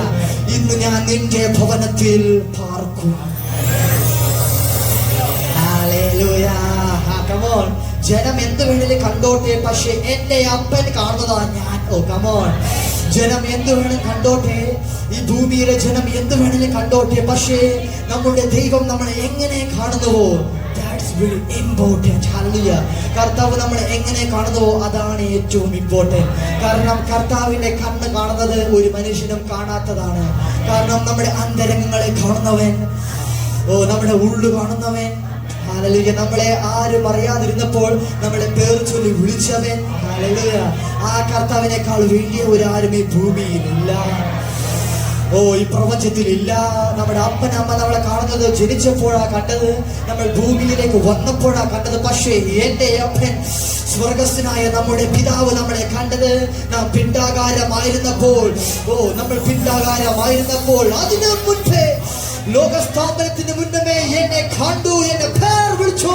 ഇന്ന് ഞാൻ നിന്റെ ഭവനത്തിൽ പാർക്കും. ഹല്ലേലൂയ. കമോൺ. ജനം എന്ത് വേണേലും കണ്ടോട്ടെ, പക്ഷെ എന്റെ അപ്പൻ കാണുന്നതാ ഞാൻ. കമോൺ. ജനം എന്ത് വേണം കണ്ടോട്ടെ, ഈ ഭൂമിയിലെ ജനം എന്ത് വേണേലും കണ്ടോട്ടെ, പക്ഷേ നമ്മുടെ ദൈവം നമ്മളെ എങ്ങനെ കാണുന്നുവോ, that's very important. ഹല്ലേലൂയ. കർത്താവ് നമ്മളെ എങ്ങനെ കാണുന്നുവോ അതാണ് ഏറ്റവും ഇമ്പോർട്ടന്റ്. കാരണം കർത്താവിന്റെ കണ്ണ് കാണുന്നത് ഒരു മനുഷ്യനും കാണാത്തതാണ്. കാരണം നമ്മുടെ അന്തരംഗങ്ങളെ കാണുന്നവൻ, നമ്മുടെ ഉള്ളു കാണുന്നവൻ. ഹല്ലേലൂയ. നമ്മളെ ആരും അറിയാതിരുന്നപ്പോൾ നമ്മളെ പേർ ചൊല്ലി വിളിച്ചവൻ. ഹല്ലേലൂയ. ആ കർത്താവിനേക്കാൾ വലിയ ഒരാരും ഈ ഭൂമിയിലില്ല, ഈ പ്രപഞ്ചത്തിലില്ല. നമ്മുടെ അപ്പനമ്മ നമ്മളെ കാണുന്നത് ജനിച്ചപ്പോഴാ കണ്ടത്, നമ്മൾ ഭൂമിയിലേക്ക് വന്നപ്പോഴാ കണ്ടത്. പക്ഷേ എന്റെ അപ്പൻ സ്വർഗസ്ഥനായ നമ്മുടെ പിതാവ് നമ്മളെ കണ്ടത് നാം പിണ്ഡാകാരമായിരുന്നപ്പോൾ. നമ്മൾ പിണ്ഡാകാരമായിരുന്നപ്പോൾ അതിനു മുൻപേ, ലോകസ്ഥാപനത്തിന് മുന്നമേ എന്നെ കണ്ടു, എന്നെ പേർ വിളിച്ചു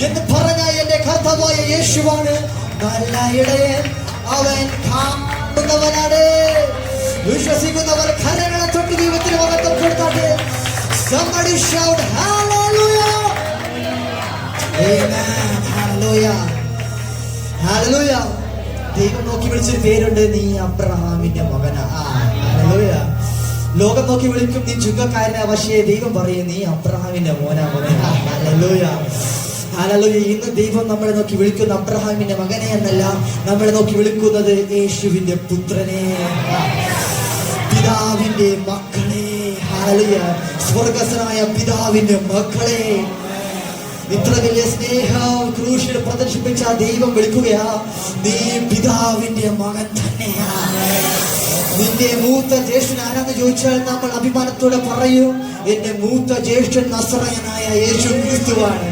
എന്ന് പറഞ്ഞ എന്റെ കർത്താവായ യേശുവാണ് നല്ല ഇടയൻ. അവൻ കാണുന്നവനാണ്. വിശ്വസിക്കുന്നവർ കരങ്ങളെ തൊട്ട് ദൈവത്തിന് മഹത്വം കൊടുത്താട്ടെ. Somebody shout hallelujah. Amen. Hallelujah. Hallelujah. ദൈവം നോക്കി വിളിച്ചൊരു പേരുണ്ട്, നീ അബ്രഹാമിന്റെ മകനാ. ഹല്ലേലൂയ. ലോകം നോക്കി വിളിക്കും നീ ചുങ്കക്കാരനാ, പക്ഷേ ദൈവം പറയും നീ അബ്രഹാമിന്റെ മോനാ. ഹല്ലേലൂയ. ഹല്ലേലൂയ. ഇന്ന് ദൈവം നമ്മളെ നോക്കി വിളിക്കുന്ന അബ്രഹാമിന്റെ മകനെ എന്നല്ല, നമ്മളെ നോക്കി വിളിക്കുന്നത് യേശുവിന്റെ പുത്രനെ, പിതാവിന്റെ മക്കളെ. ഹല്ലേലൂയ. സ്വർഗസ്ഥനായ പിതാവിന്റെ മക്കളെ. ഇത്ര വലിയ സ്നേഹം ക്രൂശിൽ പ്രദർശിപ്പിച്ച ദൈവം വിളിക്കുകയാ, നീ പിതാവിന്റെ മകൻ തന്നെയാ. നിന്റെ മൂത്ത ജ്യേഷ്ഠൻ ആരാന്ന് ചോദിച്ചാൽ നമ്മൾ അഭിമാനത്തോടെ പറയും, എന്റെ മൂത്ത ജ്യേഷ്ഠൻ നസറയനായ യേശു ക്രിസ്തുവാണ്.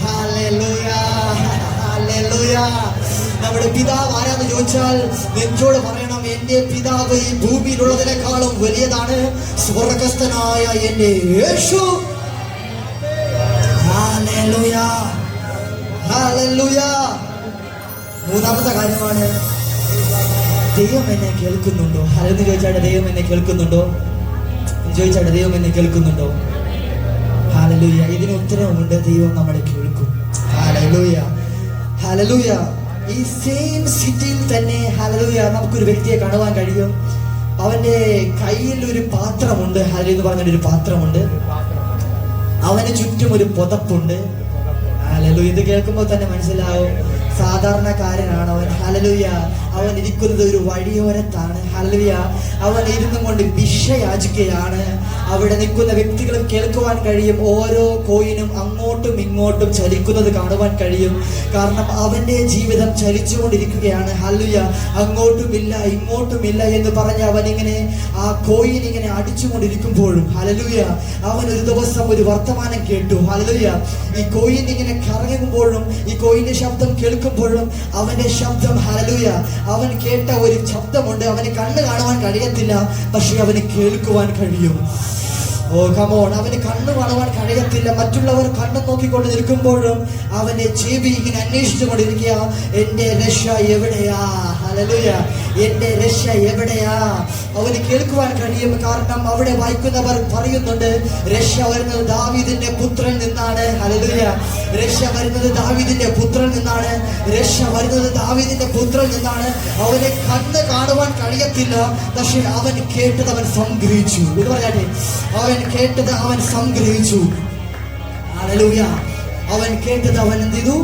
ഹല്ലേലൂയ. ഹല്ലേലൂയ. നമ്മുടെ പിതാവ് ആരാന്ന് ചോദിച്ചാൽ നെഞ്ചോട് പറയണം, എന്റെ പിതാവ് ഈ ഭൂമിയിലുള്ളതിനേക്കാളും വലിയതാണ്, സ്വർഗസ്ഥനായ എന്റെ യേശു. ഹല്ലേലൂയ. ഹല്ലേലൂയ. മൂന്നാമത്തെ കാര്യമാണ്, ദൈവം എന്നെ കേൾക്കുന്നുണ്ടോ? ഹല്ലേലൂയ. ചോദിച്ചാട്ടെ, ദൈവം എന്നെ കേൾക്കുന്നുണ്ടോ? ചോദിച്ചാട്ടെ, ദൈവം എന്നെ കേൾക്കുന്നുണ്ടോ? ഹല്ലേലൂയ. ഇതിന് ഉത്തരവുണ്ട്. ദൈവം നമ്മളെ കേൾക്കും. Hallelujah, hallelujah. ഈ സെയിം സിറ്റിയിൽ തന്നെ ഹല്ലേലൂയ നമുക്കൊരു വ്യക്തിയെ കാണുവാൻ കഴിയും. അവന്റെ കയ്യിൽ ഒരു പാത്രമുണ്ട്. ഹല്ലേലൂയ എന്ന് പറഞ്ഞൊരു പാത്രമുണ്ട്. അവന് ചുറ്റും ഒരു പുതപ്പുണ്ട്. ഹല്ലേലൂയ. ഇത് കേൾക്കുമ്പോൾ തന്നെ മനസ്സിലാവും സാധാരണക്കാരനാണ് അവൻ. ഹല്ലേലൂയ. അവൻ ഇരിക്കുന്നത് ഒരു വഴിയോരത്താണ്. ഹല്ലേലൂയ. അവൻ ഇരുന്നും കൊണ്ട് ഭിക്ഷ യാചിക്കുകയാണ്. അവിടെ നിൽക്കുന്ന വ്യക്തികളും കേൾക്കുവാൻ കഴിയും. ഓരോ കോയിനും അങ്ങോട്ടും ഇങ്ങോട്ടും ചലിക്കുന്നത് കാണുവാൻ കഴിയും. കാരണം അവന്റെ ജീവിതം ചലിച്ചുകൊണ്ടിരിക്കുകയാണ്. ഹല്ലേലൂയ. അങ്ങോട്ടുമില്ല ഇങ്ങോട്ടുമില്ല എന്ന് പറഞ്ഞ് അവൻ ഇങ്ങനെ ആ കോയിൻ ഇങ്ങനെ അടിച്ചുകൊണ്ടിരിക്കുമ്പോഴും ഹല്ലേലൂയ അവൻ ഒരു ദിവസം ഒരു വർത്തമാനം കേട്ടു. ഹല്ലേലൂയ. ഈ കോയിൻ ഇങ്ങനെ കറങ്ങുമ്പോഴും ഈ കോയിന്റെ ശബ്ദം കേൾക്കുമ്പോഴും അവന്റെ ശബ്ദം ഹല്ലേലൂയ അവൻ കേട്ട ഒരു ശബ്ദമുണ്ട്. അവന് കണ്ണ് കാണുവാൻ കഴിയത്തില്ല, പക്ഷെ അവന് കേൾക്കുവാൻ കഴിയും. ഓ കമോൺ. അവന് കണ്ണ് കാണുവാൻ കഴിയത്തില്ല. മറ്റുള്ളവർ കണ്ണ് നോക്കിക്കൊണ്ട് നിൽക്കുമ്പോഴും അവന്റെ ചെവി ഇങ്ങനെ അന്വേഷിച്ചു കൊണ്ടിരിക്കുക. എന്റെ രക്ഷ എവിടെയാ? ഹല്ലേലൂയ. എന്റെ രക്ഷ എവിടെയാ? അവന് കേൾക്കുവാൻ കഴിയും. കാരണം അവിടെ വായിക്കുന്നവർ പറയുന്നുണ്ട് രക്ഷ വരുന്നത് ദാവീദിന്റെ പുത്രൻ നിന്നാണ്. ഹല്ലേലൂയ. രക്ഷ വരുന്നത് ദാവീദിന്റെ പുത്രൻ നിന്നാണ്. രക്ഷ വരുന്നത് ദാവീദിന്റെ പുത്രൻ നിന്നാണ്. അവന് കണ്ണ് കാണുവാൻ കഴിയത്തില്ല, പക്ഷെ അവൻ കേട്ടത് അവൻ സംഗ്രഹിച്ചു. ഇത് പറയാട്ടെ, അവൻ കേട്ടത് അവൻ സംഗ്രഹിച്ചു. ഹല്ലേലൂയ. അവൻ കേട്ടത് അവൻ എന്ത് ചെയ്തു?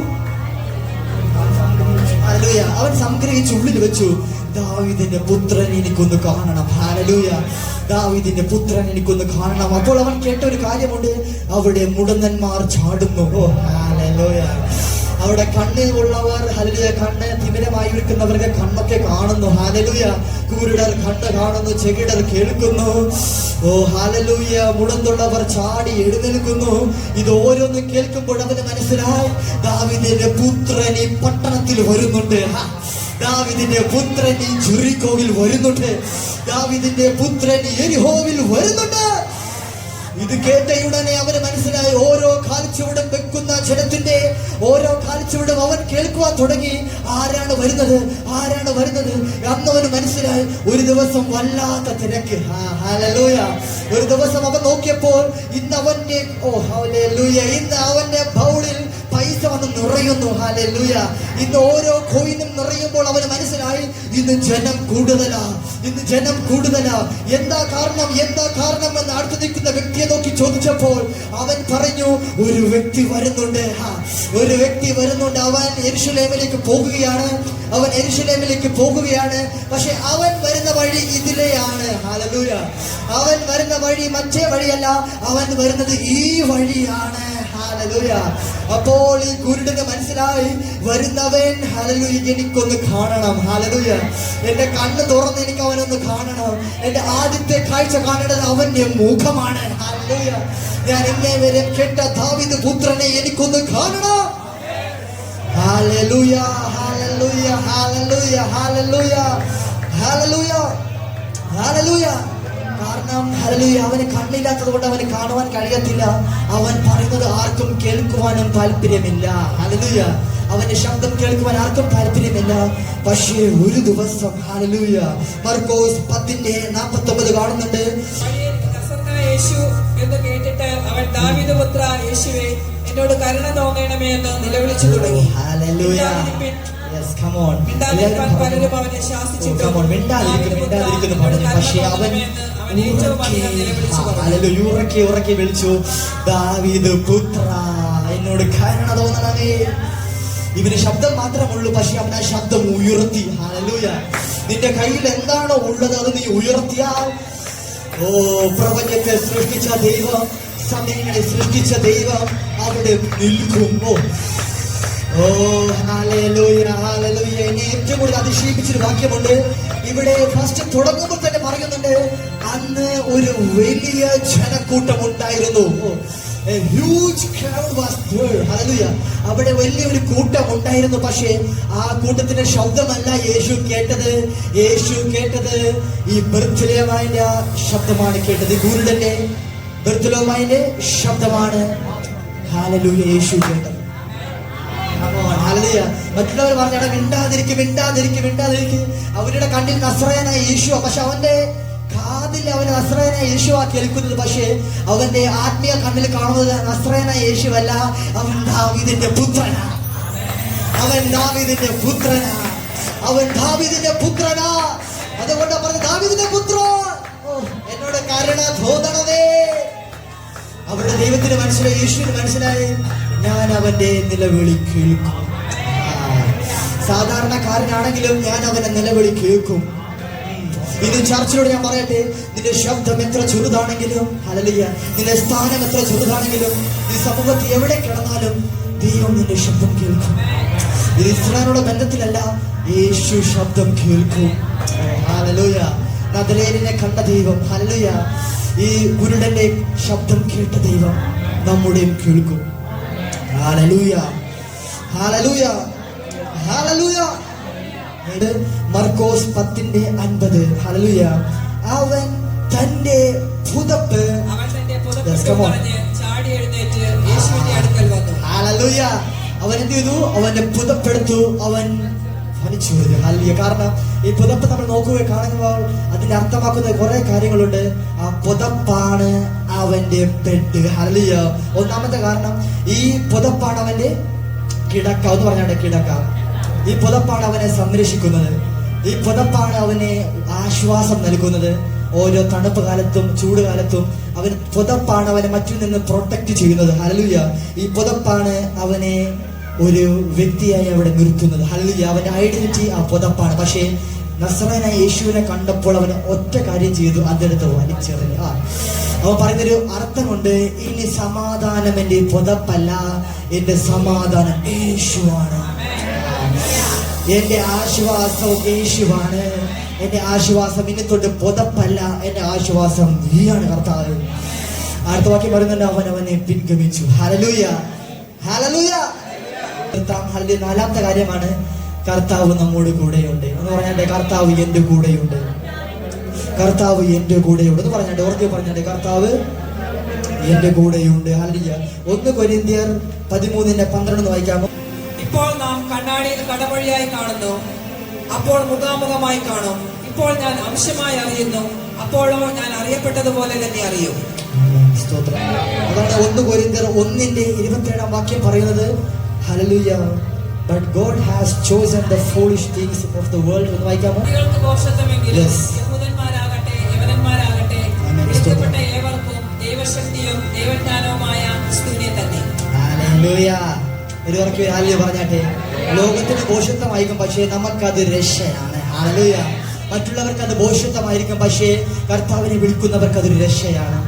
ഹല്ലേലൂയ. അവൻ സംഗ്രഹിച്ചു, ഉള്ളിൽ വെച്ചു. ദാവീദിന്റെ പുത്രൻ എനിക്കൊന്ന് കാണണം. ഹല്ലേലൂയ. ദാവീദിന്റെ പുത്രൻ എനിക്കൊന്ന് കാണണം. അപ്പോൾ അവൻ കേട്ട ഒരു കാര്യമുണ്ട്. അവിടെ മുടന്തന്മാർ ചാടുന്നു. ഓ ഹല്ലേലൂയ. അവിടെ കണ്ണ് ഉള്ളവർ ഹല്ലേലൂയ കണ്ണ് തിമിരമായി ഇരിക്കുന്നവർക്ക് കണ്ണൊക്കെ കാണുന്നു. ഹല്ലേലൂയ. കുരുടർ കണ്ണ് കാണുന്നു, ചെകിടർ കേൾക്കുന്നു. ഓ ഹല്ലേലൂയ. മുടന്തുള്ളവർ ചാടി എഴുന്നേൽക്കുന്നു. ഇത് ഓരോന്നും കേൾക്കുമ്പോൾ അവന് മനസ്സിലായി ദാവീദിന്റെ പുത്രൻ ഈ പട്ടണത്തിൽ വരുന്നുണ്ട്. ദാവീദിന്റെ പുത്രൻ ഈ ജെറിക്കോവിൽ വരുന്നുണ്ട്. ദാവീദിന്റെ പുത്രൻ യെരിഹോവിൽ വരുന്നുണ്ട്. ഇത് കേട്ടയുടനെ അവന് മനസ്സിലായി ഓരോ കാൽച്ചുവടും വെക്കുന്ന ജനത്തിന്റെ ഓരോ കാൽച്ചുവടും അവൻ കേൾക്കുവാൻ തുടങ്ങി. ആരാണ് വരുന്നത്? ആരാണ് വരുന്നത്? അന്നവന് മനസ്സിലായി ഒരു ദിവസം വല്ലാത്ത തിരക്ക്. ഹല്ലേലൂയ. ഒരു ദിവസം അവൻ നോക്കിയപ്പോൾ ഇന്ന് അവന്റെ ഇന്ന് അവന്റെ ബൗളിൽ പൈസ വന്ന് നിറയുന്നു. ഹല്ലേലൂയ. ഇന്ന് ഓരോ കോയിനും നിറയുമ്പോൾ അവന് മനസ്സിലായി ഇന്ന് ജനം കൂടുതലാ, ഇന്ന് ജനം കൂടുതലാ. എന്താ കാരണം? എന്താ കാരണം എന്ന് അടുത്ത് നിൽക്കുന്ന വ്യക്തിയെ നോക്കി ചോദിച്ചപ്പോൾ അവൻ പറഞ്ഞു ഒരു വ്യക്തി വരുന്നുണ്ട്. ഒരു വ്യക്തി വരുന്നുണ്ട്. അവൻ യെരൂശലേമിലേക്ക് പോകുകയാണ്. അവൻ യെരൂശലേമിലേക്ക് പോകുകയാണ്. പക്ഷെ അവൻ വരുന്ന വഴി ഇതിലെയാണ്. ഹല്ലേലൂയ. അവൻ വരുന്ന വഴി മറ്റേ വഴിയല്ല. അവൻ വരുന്നത് ഈ വഴിയാണ്. ഹല്ലേലൂയ. അപ്പോൾ ഈ കുരുടന് മനസ്സിലായി വരുന്നവൻ ഹല്ലേലൂയ എനിക്കൊന്ന് കാണണം. ഹല്ലേലൂയ. എന്റെ കണ്ണ് തുറന്ന് എനിക്ക് അവനൊന്ന് കാണണം. എന്റെ ആദ്യത്തെ കാഴ്ച കാണേണ്ടത് അവന്റെ മുഖമാണ്. ഹല്ലേലൂയ. ഞാൻ ഇന്നേ വരെ കേട്ട ദാവീദ് പുത്രനെ എനിക്കൊന്ന് കാണണം. Hallelujah. Hallelujah. Hallelujah. Hallelujah. Hallelujah. Hallelujah. കാരണം ഹല്ലേലൂയ അവന് കണ്ണില്ലാത്തത് കൊണ്ട് അവന് കാണുവാൻ കഴിയത്തില്ല. അവൻ പറയുന്നത് ആർക്കും കേൾക്കുവാനും താല്പര്യമില്ല. ഹല്ലേലൂയ. അവന്റെ ശബ്ദം കേൾക്കുവാൻ ആർക്കും താല്പര്യമില്ല. പക്ഷേ ഒരു ദിവസം ഹല്ലേലൂയ മർക്കോസ് 10:49 കാണുന്നുണ്ട്. യേശു എന്ന് കേട്ടിട്ട് അവൻ ദാവീദ് പുത്ര യേശുവേ എന്നോട് കരുണ തോന്നണമേ എന്ന് നിലവിളിച്ചു തുടങ്ങി. ഹല്ലേലൂയ. Yes, come on. പലരും അവനെ ശാസിച്ചിട്ട് പക്ഷേ അവൻ ഉറക്കെ വിളിച്ചു ദാവീദ് പുത്ര എന്നോട് കരുണ തോന്നണമേ. ഇവന് ശബ്ദം മാത്രമുള്ളൂ, പക്ഷെ അവൻ ആ ശബ്ദം ഉയർത്തി. ഹല്ലേലൂയ. നിന്റെ കയ്യിൽ എന്താണോ ഉള്ളത് അത് നീ ഉയർത്തിയാൽ ഓ പ്രപഞ്ചത്തെ സൃഷ്ടിച്ച ദൈവം, സമയങ്ങളെ സൃഷ്ടിച്ച ദൈവം അവിടെ നിൽക്കും. ഓ ഹല്ലേലൂയ. ഹല്ലേലൂയ. എന്നെ ഏറ്റവും കൂടുതൽ അതിശയിപ്പിച്ചൊരു വാക്യമുണ്ട് ഇവിടെ. ഫസ്റ്റ് തുടങ്ങുമ്പോൾ തന്നെ പറയുന്നുണ്ട് അന്ന് ഒരു വലിയ ജനക്കൂട്ടം ഉണ്ടായിരുന്നു. അവിടെ വലിയൊരു കൂട്ടം ഉണ്ടായിരുന്നു. പക്ഷേ ആ കൂട്ടത്തിന്റെ ശബ്ദമല്ല യേശു കേട്ടത്. യേശു കേട്ടത് ഈ ബർത്ത്ലേമായിന്റെ ശബ്ദമാണ് കേട്ടത്. ഗുരുടന്റെ ബർത്ത്ലേമായിന്റെ ശബ്ദമാണ് ഹല്ലേലൂയ യേശു കേട്ടത്. മറ്റുള്ളവർ പറഞ്ഞാൽ മിണ്ടാതിരിക്കും. അവരുടെ കണ്ണിൽ നസ്രയനായ യേശു, പക്ഷെ അവന്റെ കാതിൽ അവൻ നസ്രായനായ യേശുവാ കേൾക്കുന്നത്. പക്ഷേ അവന്റെ ആത്മീയ കണ്ണിൽ കാണുന്നത് നസ്രായനായ യേശുവല്ല, അവൻ ദാവീദിന്റെ പുത്രനാ. അവൻ ദാവീദിന്റെ പുത്രനാ. അവൻ ദാവീദിന്റെ പുത്രനാ. അതുകൊണ്ട് പറഞ്ഞ ദാവീദിന്റെ പുത്ര എന്നോട് കരുണ തോന്നണമേ. അവരുടെ ദൈവത്തിന് മനസ്സിലായി, യേശുവിന് മനസ്സിലായി, ഞാൻ അവന്റെ നിലവിളി കേൾക്കും. സാധാരണക്കാരനാണെങ്കിലും ഞാൻ അവന്റെ നിലവിളി കേൾക്കും. ഇന്ന് ചർച്ചിലൂടെ ഞാൻ പറയട്ടെ, നിന്റെ ശബ്ദം എത്ര ചെറുതാണെങ്കിലും, ഹല്ലേലൂയ, നിന്റെ സ്ഥാനം എത്ര ചെറുതാണെങ്കിലും, ഈ സമൂഹത്തിൽ എവിടെ കിടന്നാലും ദൈവം നിന്റെ ശബ്ദം കേൾക്കും. ഇത് ഇസ്രായേലിനോട് ബന്ധത്തിലല്ല, യേശു ശബ്ദം കേൾക്കും. ഹല്ലേലൂയ. നദലേരിനെ കണ്ട ദൈവം, ഹല്ലേലൂയ, ഈ ഗുരുടന്റെ ശബ്ദം കേട്ട ദൈവം നമ്മുടെയും കേൾക്കും. Hallelujah, hallelujah, hallelujah. മർക്കോസ് 10:50. ഹല്ലേലൂയ. അവൻ തന്റെ പുതപ്പ് ചാടി എഴുന്നേറ്റ് യേശുവിന്റെ അടുക്കൽ വന്നു. ഹല്ലേലൂയ. അവൻ എന്ത് ചെയ്തു? അവന്റെ പുതപ്പെടുത്തു, അവൻ ഫലിച്ചു. ഹല്ലേലൂയ. കാരണം ഈ പുതപ്പ് നമ്മൾ നോക്കുകയോ കാണുമ്പോൾ അതിന്റെ അർത്ഥമാക്കുന്ന കുറെ കാര്യങ്ങളുണ്ട്. ആ പുതപ്പാണ് അവന്റെ ബെഡ്. ഹല്ലേലൂയ. ഒന്നാമത്തെ കാരണം, ഈ പുതപ്പാണ് അവന്റെ കിടക്ക എന്ന് പറഞ്ഞാൽ കിടക്ക. ഈ പുതപ്പാണ് അവനെ സംരക്ഷിക്കുന്നത്. ഈ പുതപ്പാണ് അവനെ ആശ്വാസം നൽകുന്നത്. ഓരോ തണുപ്പ് കാലത്തും ചൂട് കാലത്തും അവൻ പുതപ്പാണ് അവനെ മറ്റിൽ നിന്ന് പ്രൊട്ടക്ട് ചെയ്യുന്നത്. ഹല്ലേലൂയ. ഈ പുതപ്പാണ് അവനെ ഒരു വ്യക്തിയായി അവിടെ നിർത്തുന്നത്. ഹല്ലേലൂയ. അവന്റെ ഐഡന്റിറ്റി ആ പുതപ്പാണ്. പക്ഷേ നസ്രായനായ യേശുവിനെ കണ്ടപ്പോൾ അവന് ഒറ്റ കാര്യം ചെയ്തു, അതെടുത്ത് വലിച്ചെറിഞ്ഞു. അവൻ പറയുന്നൊരു അർത്ഥമുണ്ട്, ഇനി സമാധാനം എന്റെ പുതപ്പല്ല, എന്റെ സമാധാനം യേശുവാണ്. എന്റെ ആശ്വാസം യേശുവാണ്. എന്റെ ആശ്വാസം ഇനി തൊട്ട് പുതപ്പല്ല, എന്റെ ആശ്വാസം നീയാണ് കർത്താവ്. അടുത്ത വാക്യം പറയുന്നുണ്ട്, അവനെ പിൻഗമിച്ചു. Hallelujah, hallelujah. നാലാമത്തെ കാര്യമാണ്, കർത്താവ് നമ്മോട് കൂടെയുണ്ട് എന്ന് പറഞ്ഞാൽ, കർത്താവ് എന്റെ കൂടെയുണ്ട്. കർത്താവ് എന്റെ കൂടെയുണ്ട് എന്ന് പറഞ്ഞാൽ, ഓർക്കെ പറഞ്ഞാൽ കർത്താവ് എന്റെ കൂടെയുണ്ട്. ഹല്ലേലൂയ. 1 കൊരിന്ത്യർ 13:12 വായിക്കാമോ? ഇപ്പോൾ നാം കണ്ണാടിയിൽ കടമൊഴിയായി കാണുന്നു, അപ്പോൾ മുഖാമുഖമായി കാണും. ഇപ്പോൾ ഞാൻ അംശമായി അറിയുന്നു, അപ്പോഴോ ഞാൻ അറിയപ്പെട്ടതുപോലെ തന്നെ അറിയും. സ്തോത്രം. അതാണ് 1 കൊരിന്ത്യർ 1:27 വാക്യം പറയുന്നത്. Hallelujah. But God has chosen the foolish things of the world. എന്ന് വായിക്കാമോ? കുട്ടികൾക്ക് ദോഷത്വമെങ്കിലും യഹൂദന്മാരാകട്ടെ യവനന്മാരാകട്ടെ വിളിക്കപ്പെട്ട ഏവർക്കും ദൈവശക്തിയും ദൈവജ്ഞാനവുമായ ക്രിസ്തുവിനെ തന്നെ. ഹല്ലേലൂയ. ഒരു ഉറക്കെ ഹല്ലേലൂയ പറഞ്ഞാട്ടെ. ലോകത്തിന് ഭോഷത്വമായിരിക്കും, പക്ഷേ നമുക്കത് രക്ഷയാണ്. ഹല്ലേലൂയ. മറ്റുള്ളവർക്ക് അത് ഭോഷത്വമായിരിക്കും, പക്ഷേ കർത്താവിനെ വിളിക്കുന്നവർക്ക് അതൊരു രക്ഷയാണ്.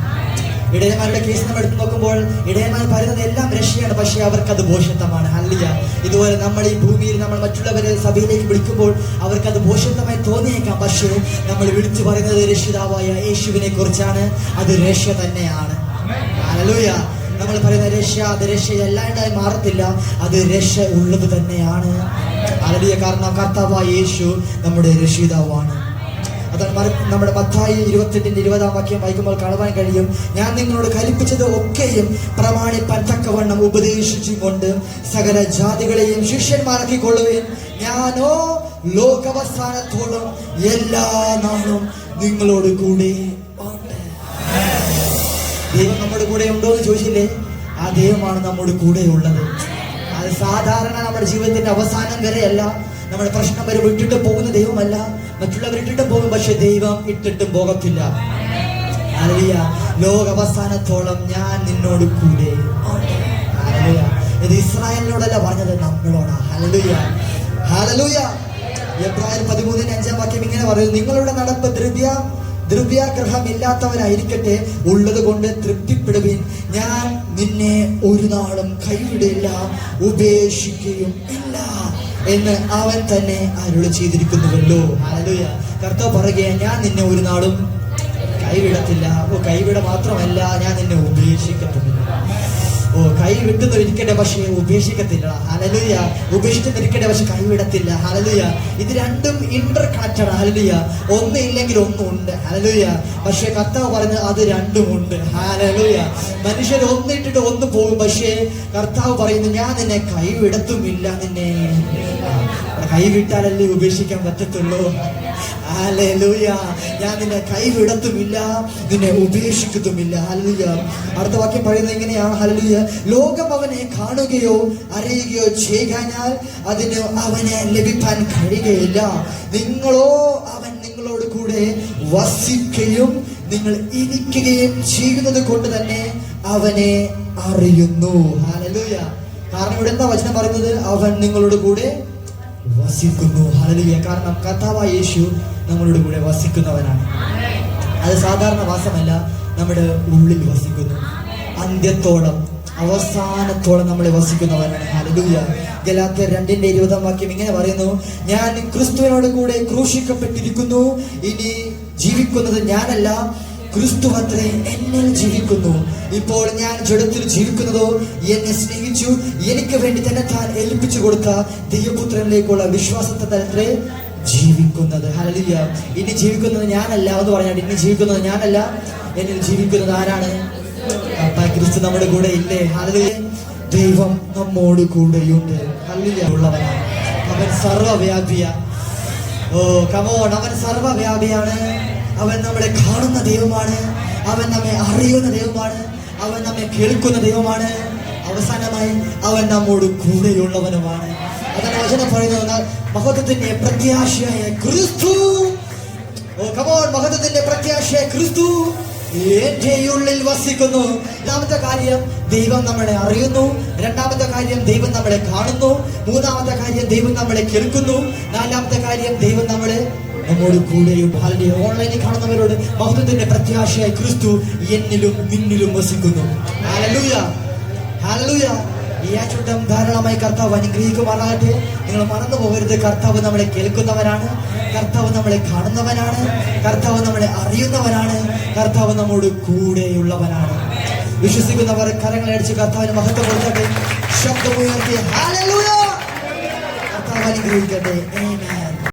ഇടയന്മാരുടെ കേസ് നമ്മൾ എടുത്ത് നോക്കുമ്പോൾ ഇടയന്മാർ പറയുന്നത് എല്ലാം രക്ഷയാണ്, പക്ഷേ അവർക്ക് അത് ഭോഷത്വമാണ്. ഹല്ലേലൂയ. ഇതുപോലെ നമ്മൾ ഈ ഭൂമിയിൽ നമ്മൾ മറ്റുള്ളവരെ സഭയിലേക്ക് വിളിക്കുമ്പോൾ അവർക്ക് അത് ഭോഷത്വമായി തോന്നിയേക്കാം, പക്ഷേ നമ്മൾ വിളിച്ചു പറയുന്നത് രക്ഷിതാവായ യേശുവിനെ കുറിച്ചാണ്. അത് രക്ഷ തന്നെയാണ്. ഹല്ലേലൂയ. നമ്മൾ പറയുന്ന രക്ഷ, അത് രക്ഷയല്ലാണ്ടായി മാറത്തില്ല, അത് രക്ഷ ഉള്ളത് തന്നെയാണ്. ഹല്ലേലൂയ. കാരണം കർത്താവായ യേശു നമ്മുടെ രക്ഷിതാവാണ്. അതാണ് നമ്മുടെ മത്തായി 28:20 വാക്യം വായിക്കുമ്പോൾ കാണുവാൻ കഴിയും, ഞാൻ നിങ്ങളോട് കൽപ്പിച്ചത് ഒക്കെയും പ്രമാണിപ്പാൻ തക്കവണ്ണം ഉപദേശിച്ചും കൊണ്ട് സകല ജാതികളെയും ശിഷ്യന്മാരാക്കിക്കൊള്ളുകയും ഞാനോ ലോകാവസാനത്തോളം എല്ലാ നാളും നിങ്ങളോട് കൂടെ ഉണ്ട്. ദൈവം നമ്മുടെ കൂടെ ഉണ്ടോ എന്ന് ചോദിച്ചില്ലേ? ആ ദൈവമാണ് നമ്മുടെ കൂടെ ഉള്ളത്. അത് സാധാരണ നമ്മുടെ ജീവിതത്തിന്റെ അവസാനം വരെയല്ല. നമ്മുടെ പ്രശ്നം വരെ വിട്ടിട്ട് പോകുന്ന ദൈവമല്ല. മറ്റുള്ളവർ ഇട്ടിട്ട് പോകും, പക്ഷെ ദൈവം ഇട്ടിട്ടും പോകത്തില്ല. ഹല്ലേലൂയ. ലോകാവസാനത്തോളം ഞാൻ നിന്നോട് കൂടെ. ഹല്ലേലൂയ. ഇത് ഇസ്രായേലിനോടല്ല പറഞ്ഞത്, നമ്മളോടാ. Hallelujah, hallelujah. എബ്രായർ 13:5 വാക്യം ഇങ്ങനെ പറയുന്നു, നിങ്ങളുടെ നടപ്പ് ദ്രവ്യാഗ്രഹം ഇല്ലാത്തവരായിരിക്കട്ടെ, ഉള്ളത് കൊണ്ട് തൃപ്തിപ്പെടുവിൻ. ഞാൻ നിന്നെ ഒരു നാളും കൈവിടില്ല, ഉപേക്ഷിക്കുകയും ഇല്ല എന്ന് അവൻ തന്നെ അരുളി ചെയ്തിരിക്കുന്നുവല്ലോ. ഹല്ലേലൂയ. കർത്താവ് പറയുകയാണ്, ഞാൻ നിന്നെ ഒരു നാളും കൈവിടത്തില്ല. കൈവിട മാത്രമല്ല, ഞാൻ നിന്നെ ഉപേക്ഷിക്കത്തില്ല. കൈവിട്ടുന്നിരിക്കട്ടെ, പക്ഷേ ഉപേക്ഷിക്കത്തില്ല. ഹല്ലേലൂയ. ഉപേക്ഷിച്ചിരിക്കട്ടെ, പക്ഷെ കൈവിടത്തില്ല. ഹല്ലേലൂയ. ഇത് രണ്ടും ഇന്റർ കണക്റ്റഡ്. ഹല്ലേലൂയ. ഒന്ന് ഇല്ലെങ്കിൽ ഒന്നുണ്ട്. ഹല്ലേലൂയ. പക്ഷെ കർത്താവ് പറഞ്ഞത് അത് രണ്ടും ഉണ്ട്. ഹല്ലേലൂയ. മനുഷ്യർ ഒന്നിട്ടിട്ട് ഒന്ന് പോകും, പക്ഷേ കർത്താവ് പറയുന്നു, ഞാൻ നിന്നെ കൈവിടത്തുമില്ല. നിന്നെ കൈവിട്ടാലല്ലേ ഉപേക്ഷിക്കാൻ പറ്റത്തുള്ളൂ. ഹല്ലേലൂയ. ഞാൻ നിന്നെ കൈവിടത്തുമില്ല, നിന്നെ ഉപേക്ഷിക്കത്തുമില്ല. ഹല്ലേലൂയ. അടുത്ത വാക്യം പറയുന്നത് ഇങ്ങനെയാണ്. ഹല്ലേലൂയ. ലോകം അവനെ കാണുകയോ അറിയുകയോ ചെയ്താൽ അതിന് അവനെ ലഭിക്കാൻ കഴിയുകയില്ല. നിങ്ങളോ അവൻ നിങ്ങളോട് കൂടെ വസിക്കുകയും നിങ്ങൾ ഇരിക്കുകയും ചെയ്യുന്നത് കൊണ്ട് തന്നെ അവനെ അറിയുന്നു. ഹല്ലേലൂയ. കാരണം ഇവിടെ എന്താ വചനം പറയുന്നത്? അവൻ നിങ്ങളോട് കൂടെ വസിക്കുന്നു. ഹല്ലേലൂയ. കാരണം കർത്താവായ യേശു നമ്മളോട് കൂടെ വസിക്കുന്നവനാണ്. അത് സാധാരണ വാസമല്ല, നമ്മുടെ ഉള്ളിൽ വസിക്കുന്നു. അന്ത്യത്തോളം, അവസാനത്തോളം നമ്മളെ വസിക്കുന്നവനാണ്. ഹല്ലേലൂയ. ഗലാത്യർ 2:20 വാക്യം ഇങ്ങനെ പറയുന്നു: ഞാൻ ക്രിസ്തുവിനോട് കൂടെ ക്രൂശിക്കപ്പെട്ടിരിക്കുന്നു, ഇനി ജീവിക്കുന്നത് ഞാനല്ല, ക്രിസ്തു അത്രേ എന്നിൽ ജീവിക്കുന്നു. ഇപ്പോൾ ഞാൻ ജഡത്തിൽ ജീവിക്കുന്നതോ എന്നെ സ്നേഹിച്ചു എനിക്ക് വേണ്ടി തന്നെ താൻ ഏൽപ്പിച്ചു കൊടുത്ത ദൈവപുത്രനിലേക്കുള്ള വിശ്വാസത്തെ ജീവിക്കുന്നത്. ഹല്ലേലൂയ. ഇനി ജീവിക്കുന്നത് ഞാനല്ല എന്ന് പറഞ്ഞാൽ, ഇനി ജീവിക്കുന്നത് ഞാനല്ല, എന്നിൽ ജീവിക്കുന്നത് ആരാണ്? ക്രിസ്തു നമ്മുടെ കൂടെ ഇല്ലേ? ഹല്ലേലൂയ. ദൈവം നമ്മോട് കൂടെയുണ്ട്. ഹല്ലേലൂയ. ഉള്ളവനാണ് അവൻ. സർവ്വവ്യാപിയ. ഓ കമോൺ, അവൻ സർവ്വവ്യാപിയാണ്. അവൻ നമ്മളെ കാണുന്ന ദൈവമാണ്. അവൻ നമ്മെ അറിയുന്ന ദൈവമാണ്. അവൻ നമ്മെ കേൾക്കുന്ന ദൈവമാണ്. അവസാനമായി അവൻ നമ്മോട് കൂടെയുള്ളവനുമാണ്. അതാണ് വചനം പറയുന്നത്. മഹത്വത്തിന്റെ പ്രത്യാശയായ ക്രിസ്തു. ഓ കമോൺ, മഹത്വത്തിന്റെ പ്രത്യാശയായ ക്രിസ്തു എന്റെ ഉള്ളിൽ വസിക്കുന്നു. രണ്ടാമത്തെ കാര്യം, ദൈവം നമ്മളെ അറിയുന്നു. രണ്ടാമത്തെ കാര്യം, ദൈവം നമ്മളെ കാണുന്നു. മൂന്നാമത്തെ കാര്യം, ദൈവം നമ്മളെ കേൾക്കുന്നു. നാലാമത്തെ കാര്യം, ദൈവം നമ്മോട് കൂടെയും. ഓൺലൈനിൽ കാണുന്നവരോട് മഹത്വത്തിന്റെ പ്രത്യാശയായ ക്രിസ്തു എന്നിലും നിന്നിലും വസിക്കുന്നു. ഹല്ലേലൂയ. ഹല്ലേലൂയ. ഈ ആഴ്ചവട്ടം ധാരാളമായി കർത്താവ് അനുഗ്രഹിക്കുമാറാകട്ടെ. നിങ്ങൾ മറന്നു പോകരുത്, കർത്താവ് നമ്മളെ കേൾക്കുന്നവനാണ്, കർത്താവ് നമ്മളെ കാണുന്നവനാണ്, കർത്താവ് നമ്മളെ അറിയുന്നവനാണ്, കർത്താവ് നമ്മോട് കൂടെയുള്ളവനാണ്. വിശ്വസിക്കുന്നവർ കരങ്ങളെ അടിച്ച് കർത്താവിന് മഹത്വം കൊടുക്കട്ടെ. ശബ്ദമുയർത്തി ഹല്ലേലൂയ. കർത്താവ് അനുഗ്രഹിക്കട്ടെ. ആമേൻ.